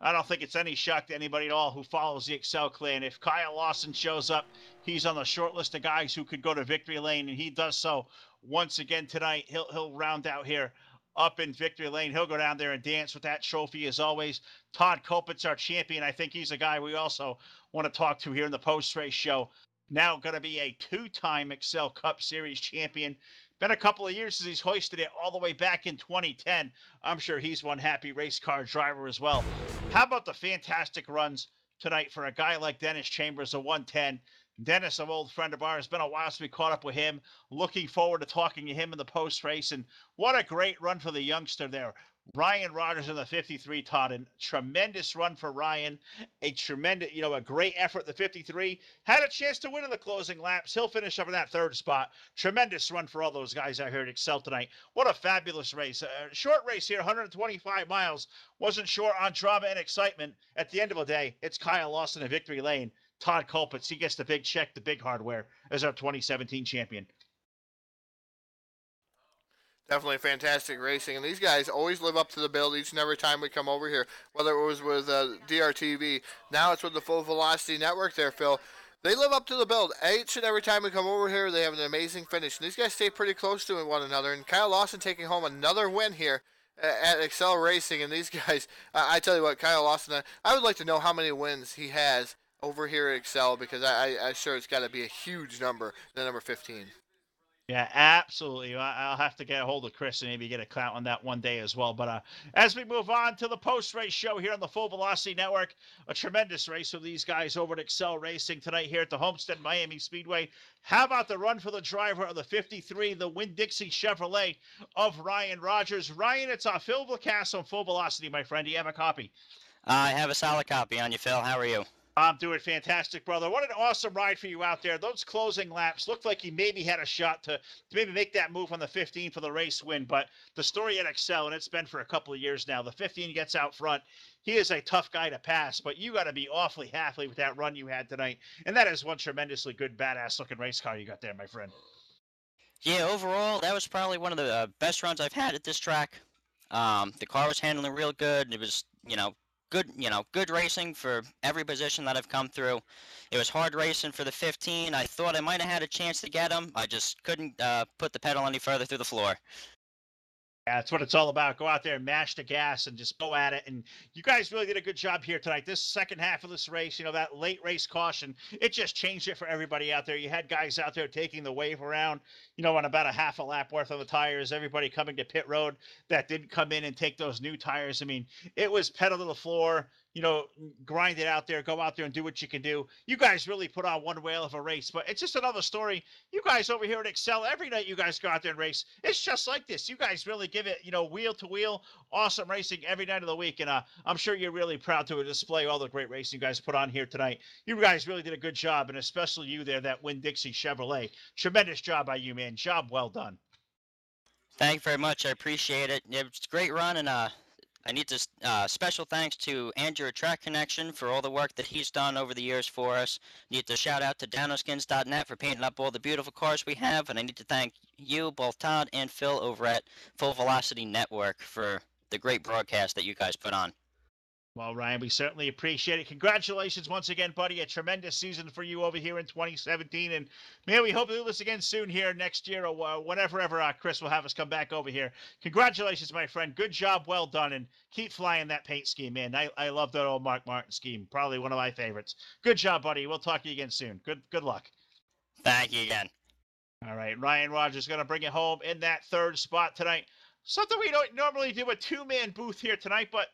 I don't think it's any shock to anybody at all who follows the Excel clan. If Kyle Lawson shows up, he's on the short list of guys who could go to victory lane, and he does so once again tonight. He'll round out here up in victory lane. He'll go down there and dance with that trophy as always. Todd Colpitts, our champion. I think he's a guy we also want to talk to here in the post-race show. Now going to be a 2-time Excel Cup Series champion. Been a couple of years since he's hoisted it all the way back in 2010. I'm sure he's one happy race car driver as well. How about the fantastic runs tonight for a guy like Dennis Chambers, a 110? Dennis, an old friend of ours. It's been a while since we caught up with him. Looking forward to talking to him in the post-race. And what a great run for the youngster there. Ryan Rogers in the 53, Todd, and tremendous run for Ryan. A tremendous, a great effort. The 53 had a chance to win in the closing laps. He'll finish up in that 3rd spot. Tremendous run for all those guys out here at Excel tonight. What a fabulous race. A short race here, 125 miles. Wasn't short on drama and excitement. At the end of the day, it's Kyle Lawson in victory lane. Todd Colpitts, he gets the big check, the big hardware as our 2017 champion. Definitely fantastic racing, and these guys always live up to the bill each and every time we come over here, whether it was with DRTV, now it's with the Full Velocity Network there, Phil. They live up to the build. Each and every time we come over here, they have an amazing finish, and these guys stay pretty close to one another, and Kyle Lawson taking home another win here at Excel Racing, and these guys, I tell you what, Kyle Lawson, I would like to know how many wins he has over here at Excel, because I'm sure it's got to be a huge number, the number 15. Yeah, absolutely. I'll have to get a hold of Chris and maybe get a count on that one day as well. But as we move on to the post-race show here on the Full Velocity Network, a tremendous race for these guys over at Excel Racing tonight here at the Homestead Miami Speedway. How about the run for the driver of the 53, the Winn-Dixie Chevrolet of Ryan Rogers? Ryan, it's Phil Lacasse on Full Velocity, my friend. Do you have a copy? I have a solid copy on you, Phil. How are you? I'm doing fantastic, brother. What an awesome ride for you out there. Those closing laps looked like he maybe had a shot to maybe make that move on the 15 for the race win. But the story at Excel, and it's been for a couple of years now, the 15 gets out front. He is a tough guy to pass, but you got to be awfully happy with that run you had tonight. And that is one tremendously good, badass looking race car you got there, my friend. Yeah, overall, that was probably one of the best runs I've had at this track. The car was handling real good. It was, good racing for every position that I've come through. It was hard racing for the 15. I thought I might have had a chance to get him. I just couldn't put the pedal any further through the floor. Yeah, that's what it's all about. Go out there and mash the gas and just go at it. And you guys really did a good job here tonight. This second half of this race, that late race caution, it just changed it for everybody out there. You had guys out there taking the wave around, on about a half a lap worth of the tires. Everybody coming to pit road that didn't come in and take those new tires. I mean, it was pedal to the floor. Grind it out there, go out there and do what you can do. You guys really put on one whale of a race, but it's just another story. You guys over here at Excel, every night you guys go out there and race. It's just like this. You guys really give it, wheel to wheel, awesome racing every night of the week. And I'm sure you're really proud to display all the great racing you guys put on here tonight. You guys really did a good job, and especially you there, that Winn-Dixie Chevrolet. Tremendous job by you, man. Job well done. Thank you very much. I appreciate it. It was a great run, and I need to special thanks to Andrew at Track Connection for all the work that he's done over the years for us. Need to shout out to DanoSkins.net for painting up all the beautiful cars we have, and I need to thank you, both Todd and Phil, over at Full Velocity Network for the great broadcast that you guys put on. Well, Ryan, we certainly appreciate it. Congratulations once again, buddy. A tremendous season for you over here in 2017. And, man, we hope to do this again soon here next year or whenever Chris will have us come back over here. Congratulations, my friend. Good job. Well done. And keep flying that paint scheme, man. I love that old Mark Martin scheme. Probably one of my favorites. Good job, buddy. We'll talk to you again soon. Good luck. Thank you again. All right. Ryan Rogers going to bring it home in that third spot tonight. Something we don't normally do, a two-man booth here tonight, but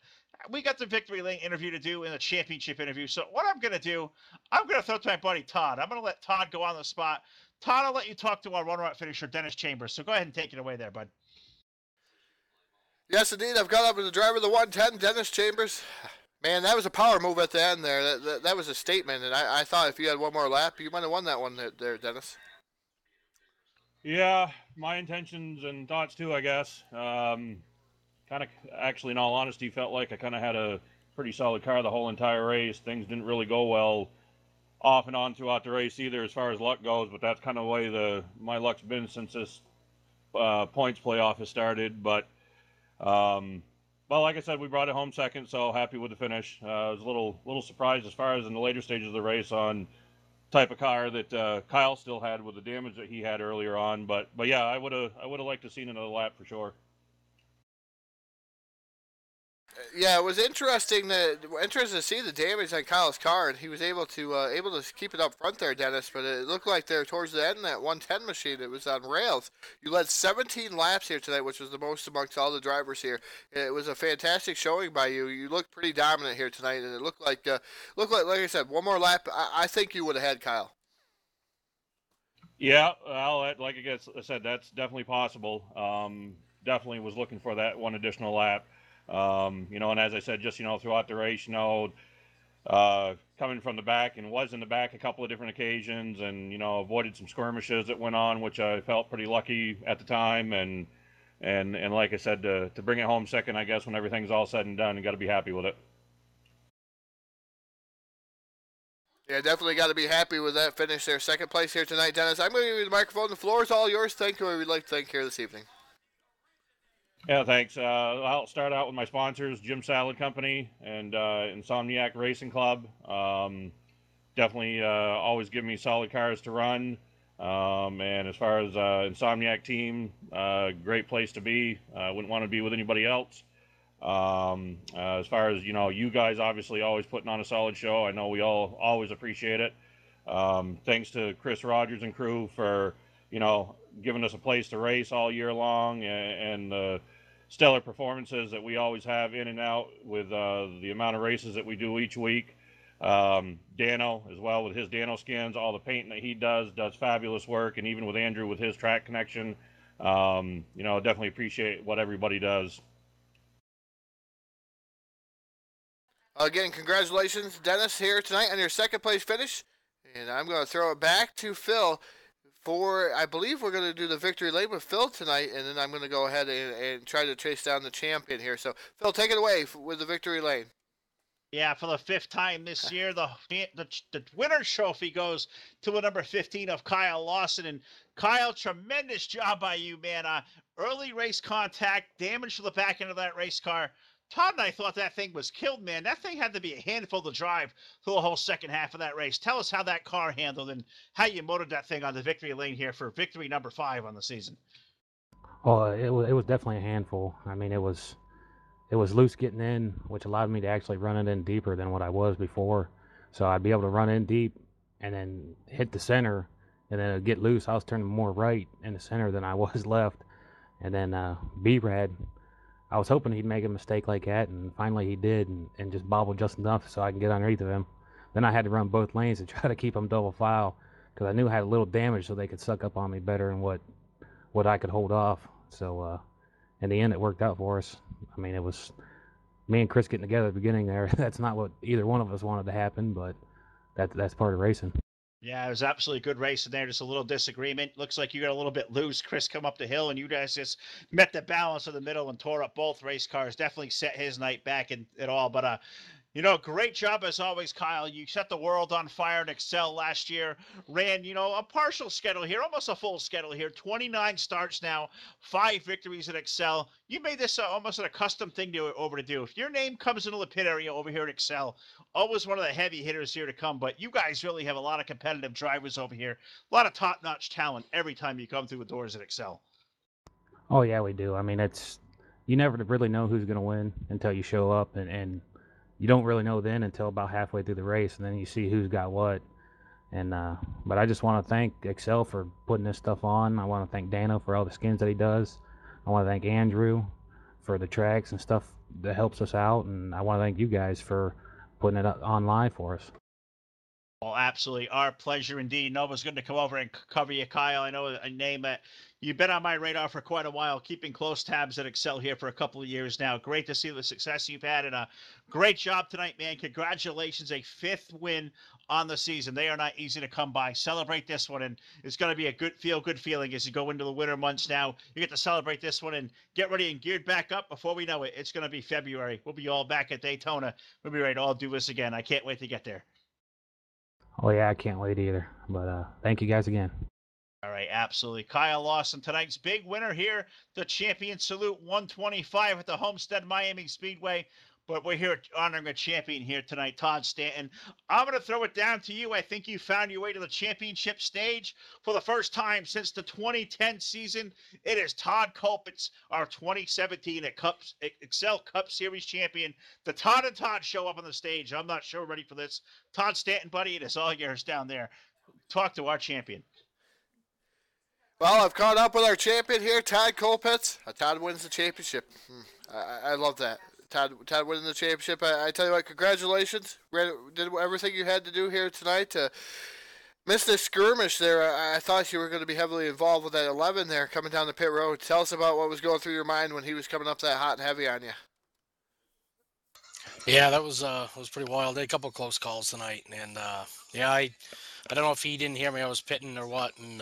we got the victory lane interview to do and the championship interview. So what I'm going to do, I'm going to throw it to my buddy Todd. I'm going to let Todd go on the spot. Todd, I'll let you talk to our runner-up finisher, Dennis Chambers. So go ahead and take it away there, bud. Yes, indeed. I've got up with the driver of the 110, Dennis Chambers. Man, that was a power move at the end there. That was a statement, and I thought if you had one more lap, you might have won that one there, Dennis. Yeah, my intentions and thoughts too, I guess. Kind of, actually, in all honesty, felt like I kind of had a pretty solid car the whole entire race. Things didn't really go well off and on throughout the race either as far as luck goes, but that's kind of the way my luck's been since this points playoff has started. But, well, like I said, we brought it home second, so happy with the finish. I was a little surprised as far as in the later stages of the race on type of car that Kyle still had with the damage that he had earlier on. But yeah, I would have liked to have seen another lap for sure. Yeah, it was interesting to see the damage on Kyle's car, and he was able to keep it up front there, Dennis. But it looked like there towards the end, that 110 machine, it was on rails. You led 17 laps here tonight, which was the most amongst all the drivers here. It was a fantastic showing by you. You looked pretty dominant here tonight, and it looked like I said, one more lap. I think you would have had Kyle. Yeah, well, like I said, that's definitely possible. Definitely was looking for that one additional lap. And as I said, just, throughout the race, coming from the back and was in the back a couple of different occasions and, avoided some skirmishes that went on, which I felt pretty lucky at the time. And like I said, to bring it home second, I guess, when everything's all said and done, you got to be happy with it. Yeah, definitely got to be happy with that finish there. Second place here tonight, Dennis. I'm going to give you the microphone. The floor is all yours. Thank you. We'd like to thank you here this evening. Yeah, thanks. I'll start out with my sponsors, Jim Salad Company and Insomniac Racing Club. Definitely always give me solid cars to run. And as far as Insomniac team, great place to be. Wouldn't want to be with anybody else. As far as, you guys obviously always putting on a solid show. I know we all always appreciate it. Thanks to Chris Rogers and crew for, giving us a place to race all year long and the stellar performances that we always have in and out with the amount of races that we do each week. Dano as well with his Dano skins, all the painting that he does fabulous work, and even with Andrew with his track connection, definitely appreciate what everybody does. Again, congratulations, Dennis, here tonight on your second place finish. And I'm going to throw it back to Phil for, I believe we're going to do the victory lane with Phil tonight, and then I'm going to go ahead and try to chase down the champion here. So, Phil, take it away with the victory lane. Yeah, for the fifth time this year, the winner's trophy goes to the number 15 of Kyle Lawson. And Kyle, tremendous job by you, man. Early race contact, damage to the back end of that race car. Todd and I thought that thing was killed, man. That thing had to be a handful to drive through the whole second half of that race. Tell us how that car handled and how you motored that thing on the victory lane here for victory number 5 on the season. Well, it was definitely a handful. I mean, it was loose getting in, which allowed me to actually run it in deeper than what I was before. So I'd be able to run in deep and then hit the center, and then it'd get loose. I was turning more right in the center than I was left. And then B-Rad, I was hoping he'd make a mistake like that, and finally he did, and just bobbled just enough so I can get underneath of him. Then I had to run both lanes to try to keep him double file, because I knew I had a little damage so they could suck up on me better than what I could hold off. So in the end, it worked out for us. I mean, it was me and Chris getting together at the beginning there. That's not what either one of us wanted to happen, but that's part of racing. Yeah, it was absolutely good race in there. Just a little disagreement. Looks like you got a little bit loose. Chris come up the hill, and you guys just met the balance of the middle and tore up both race cars. Definitely set his night back and it all. But great job as always, Kyle. You set the world on fire in Excel last year. Ran, a partial schedule here, almost a full schedule here. 29 starts now, 5 victories at Excel. You made this almost an custom thing to do. If your name comes into the pit area over here at Excel, always one of the heavy hitters here to come. But you guys really have a lot of competitive drivers over here. A lot of top-notch talent every time you come through the doors at Excel. Oh, yeah, we do. I mean, you never really know who's going to win until you show up, and you don't really know then until about halfway through the race, and then you see who's got what. And but I just want to thank Excel for putting this stuff on. I want to thank Dano for all the skins that he does. I want to thank Andrew for the tracks and stuff that helps us out, and I want to thank you guys for putting it online for us. Well, absolutely. Our pleasure indeed. Nova's going to come over and cover you, Kyle. I know a name that you've been on my radar for quite a while, keeping close tabs at Excel here for a couple of years now. Great to see the success you've had, and a great job tonight, man. Congratulations. A 5th win on the season. They are not easy to come by. Celebrate this one, and it's going to be a good feeling as you go into the winter months now. You get to celebrate this one and get ready and geared back up. Before we know it, it's going to be February. We'll be all back at Daytona. We'll be ready to all do this again. I can't wait to get there. Oh, yeah, I can't wait either. But thank you guys again. All right, absolutely. Kyle Lawson, tonight's big winner here, the Champion Salute 125 at the Homestead Miami Speedway. But we're here honoring a champion here tonight, Todd Stanton. I'm going to throw it down to you. I think you found your way to the championship stage for the first time since the 2010 season. It is Todd Colpitts, our 2017 Excel Cup Series champion. The Todd and Todd show up on the stage. I'm not sure we're ready for this. Todd Stanton, buddy, it is all yours down there. Talk to our champion. Well, I've caught up with our champion here, Todd Colpitts. Todd wins the championship. I love that. Todd winning the championship. I tell you what, congratulations. Did everything you had to do here tonight to miss this skirmish there. I thought you were going to be heavily involved with that 11 there coming down the pit road. Tell us about what was going through your mind when he was coming up that hot and heavy on you. Yeah, that was pretty wild. I had a couple of close calls tonight, and I don't know if he didn't hear me. I was pitting or what, and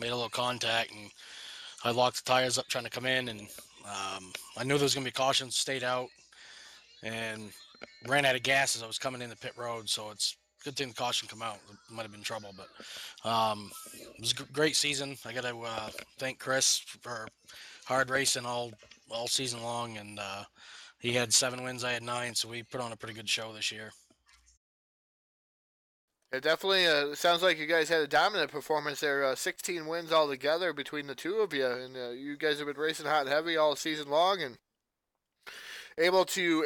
made a little contact, and I locked the tires up trying to come in, and I knew there was going to be cautions, stayed out, and ran out of gas as I was coming in the pit road. So it's a good thing the caution come out. It might have been trouble, but it was a great season. I got to thank Chris for hard racing all season long, and he had 7 wins, I had 9, so we put on a pretty good show this year. It definitely sounds like you guys had a dominant performance there. 16 wins altogether between the two of you, and you guys have been racing hot and heavy all season long, and able to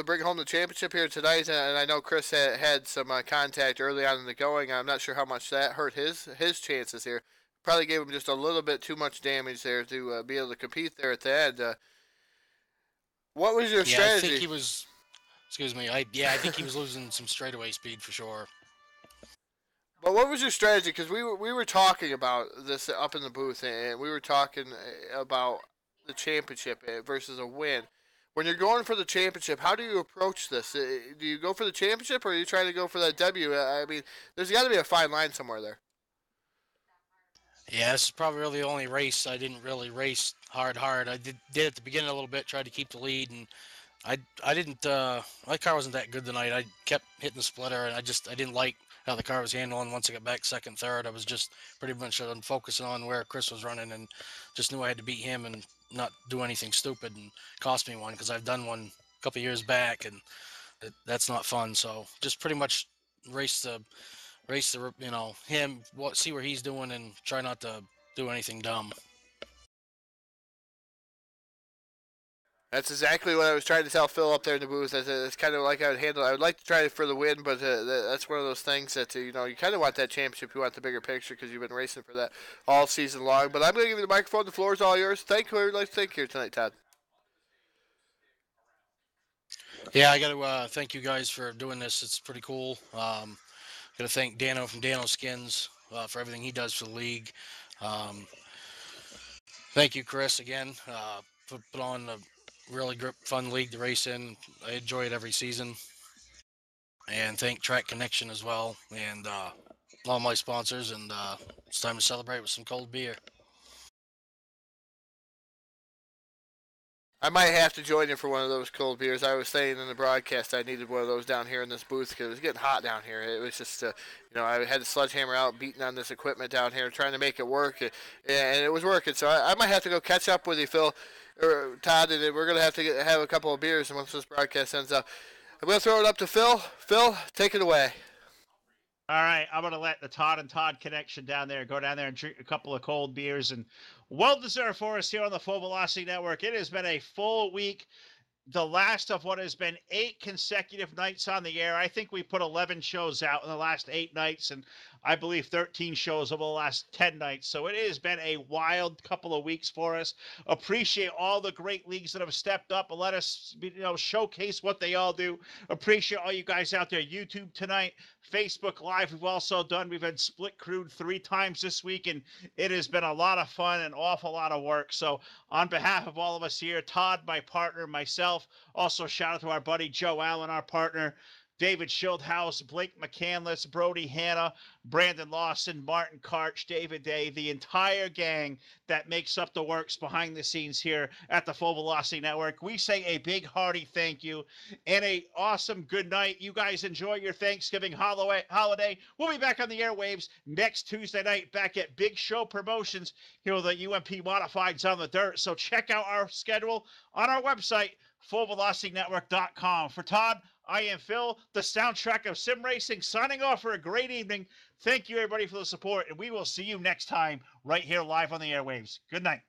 bring home the championship here tonight. And I know Chris had some contact early on in the going. I'm not sure how much that hurt his chances here. Probably gave him just a little bit too much damage there to be able to compete there at the end. What was your strategy? I think he was. Excuse me. I think he was losing some straightaway speed for sure. But what was your strategy? Because we were talking about this up in the booth, and we were talking about the championship versus a win. When you're going for the championship, how do you approach this? Do you go for the championship, or are you trying to go for that W? I mean, there's got to be a fine line somewhere there. Yeah, this is probably really the only race I didn't really race hard. I did at the beginning a little bit, tried to keep the lead, and I didn't. My car wasn't that good tonight. I kept hitting the splitter, and I didn't like how the car was handling. Once I got back second, third, I was just pretty much focusing on where Chris was running, and just knew I had to beat him and not do anything stupid and cost me one, because I've done one a couple years back, and that's not fun. So just pretty much race the him, see where he's doing, and try not to do anything dumb. That's exactly what I was trying to tell Phil up there in the booth. That's kind of like I would handle. I would like to try it for the win, but that's one of those things that you kind of want that championship. You want the bigger picture because you've been racing for that all season long. But I'm going to give you the microphone. The floor is all yours. Thank you. Whoever you'd like to thank here tonight, Todd. Yeah, I got to thank you guys for doing this. It's pretty cool. Got to thank Dano from Dano Skins for everything he does for the league. Thank you, Chris, again. Put on a really fun league to race in. I enjoy it every season. And thank Track Connection as well, and all my sponsors. And it's time to celebrate with some cold beer. I might have to join you for one of those cold beers. I was saying in the broadcast I needed one of those down here in this booth because it was getting hot down here. It was just, I had the sledgehammer out beating on this equipment down here trying to make it work, and it was working. So I might have to go catch up with you, Phil, or Todd, and we're going to have to have a couple of beers once this broadcast ends up. I'm going to throw it up to Phil. Phil, take it away. All right, I'm going to let the Todd and Todd connection down there go down there and drink a couple of cold beers, and well-deserved for us here on the Full Velocity Network. It has been a full week, the last of what has been 8 consecutive nights on the air. I think we put 11 shows out in the last 8 nights, and I believe 13 shows over the last 10 nights. So it has been a wild couple of weeks for us. Appreciate all the great leagues that have stepped up and let us, showcase what they all do. Appreciate all you guys out there. YouTube tonight, Facebook Live. We've been split crewed 3 times this week, and it has been a lot of fun and an awful lot of work. So on behalf of all of us here, Todd, my partner, myself, also shout out to our buddy Joe Allen, our partner, David Schildhouse, Blake McCandless, Brody Hanna, Brandon Lawson, Martin Karch, David Day, the entire gang that makes up the works behind the scenes here at the Full Velocity Network. We say a big hearty thank you and a awesome good night. You guys enjoy your Thanksgiving holiday. We'll be back on the airwaves next Tuesday night back at Big Show Promotions here with the UMP Modifieds on the Dirt. So check out our schedule on our website, fullvelocitynetwork.com. For Todd, I am Phil, the soundtrack of sim racing, signing off for a great evening. Thank you, everybody, for the support, and we will see you next time right here live on the airwaves. Good night.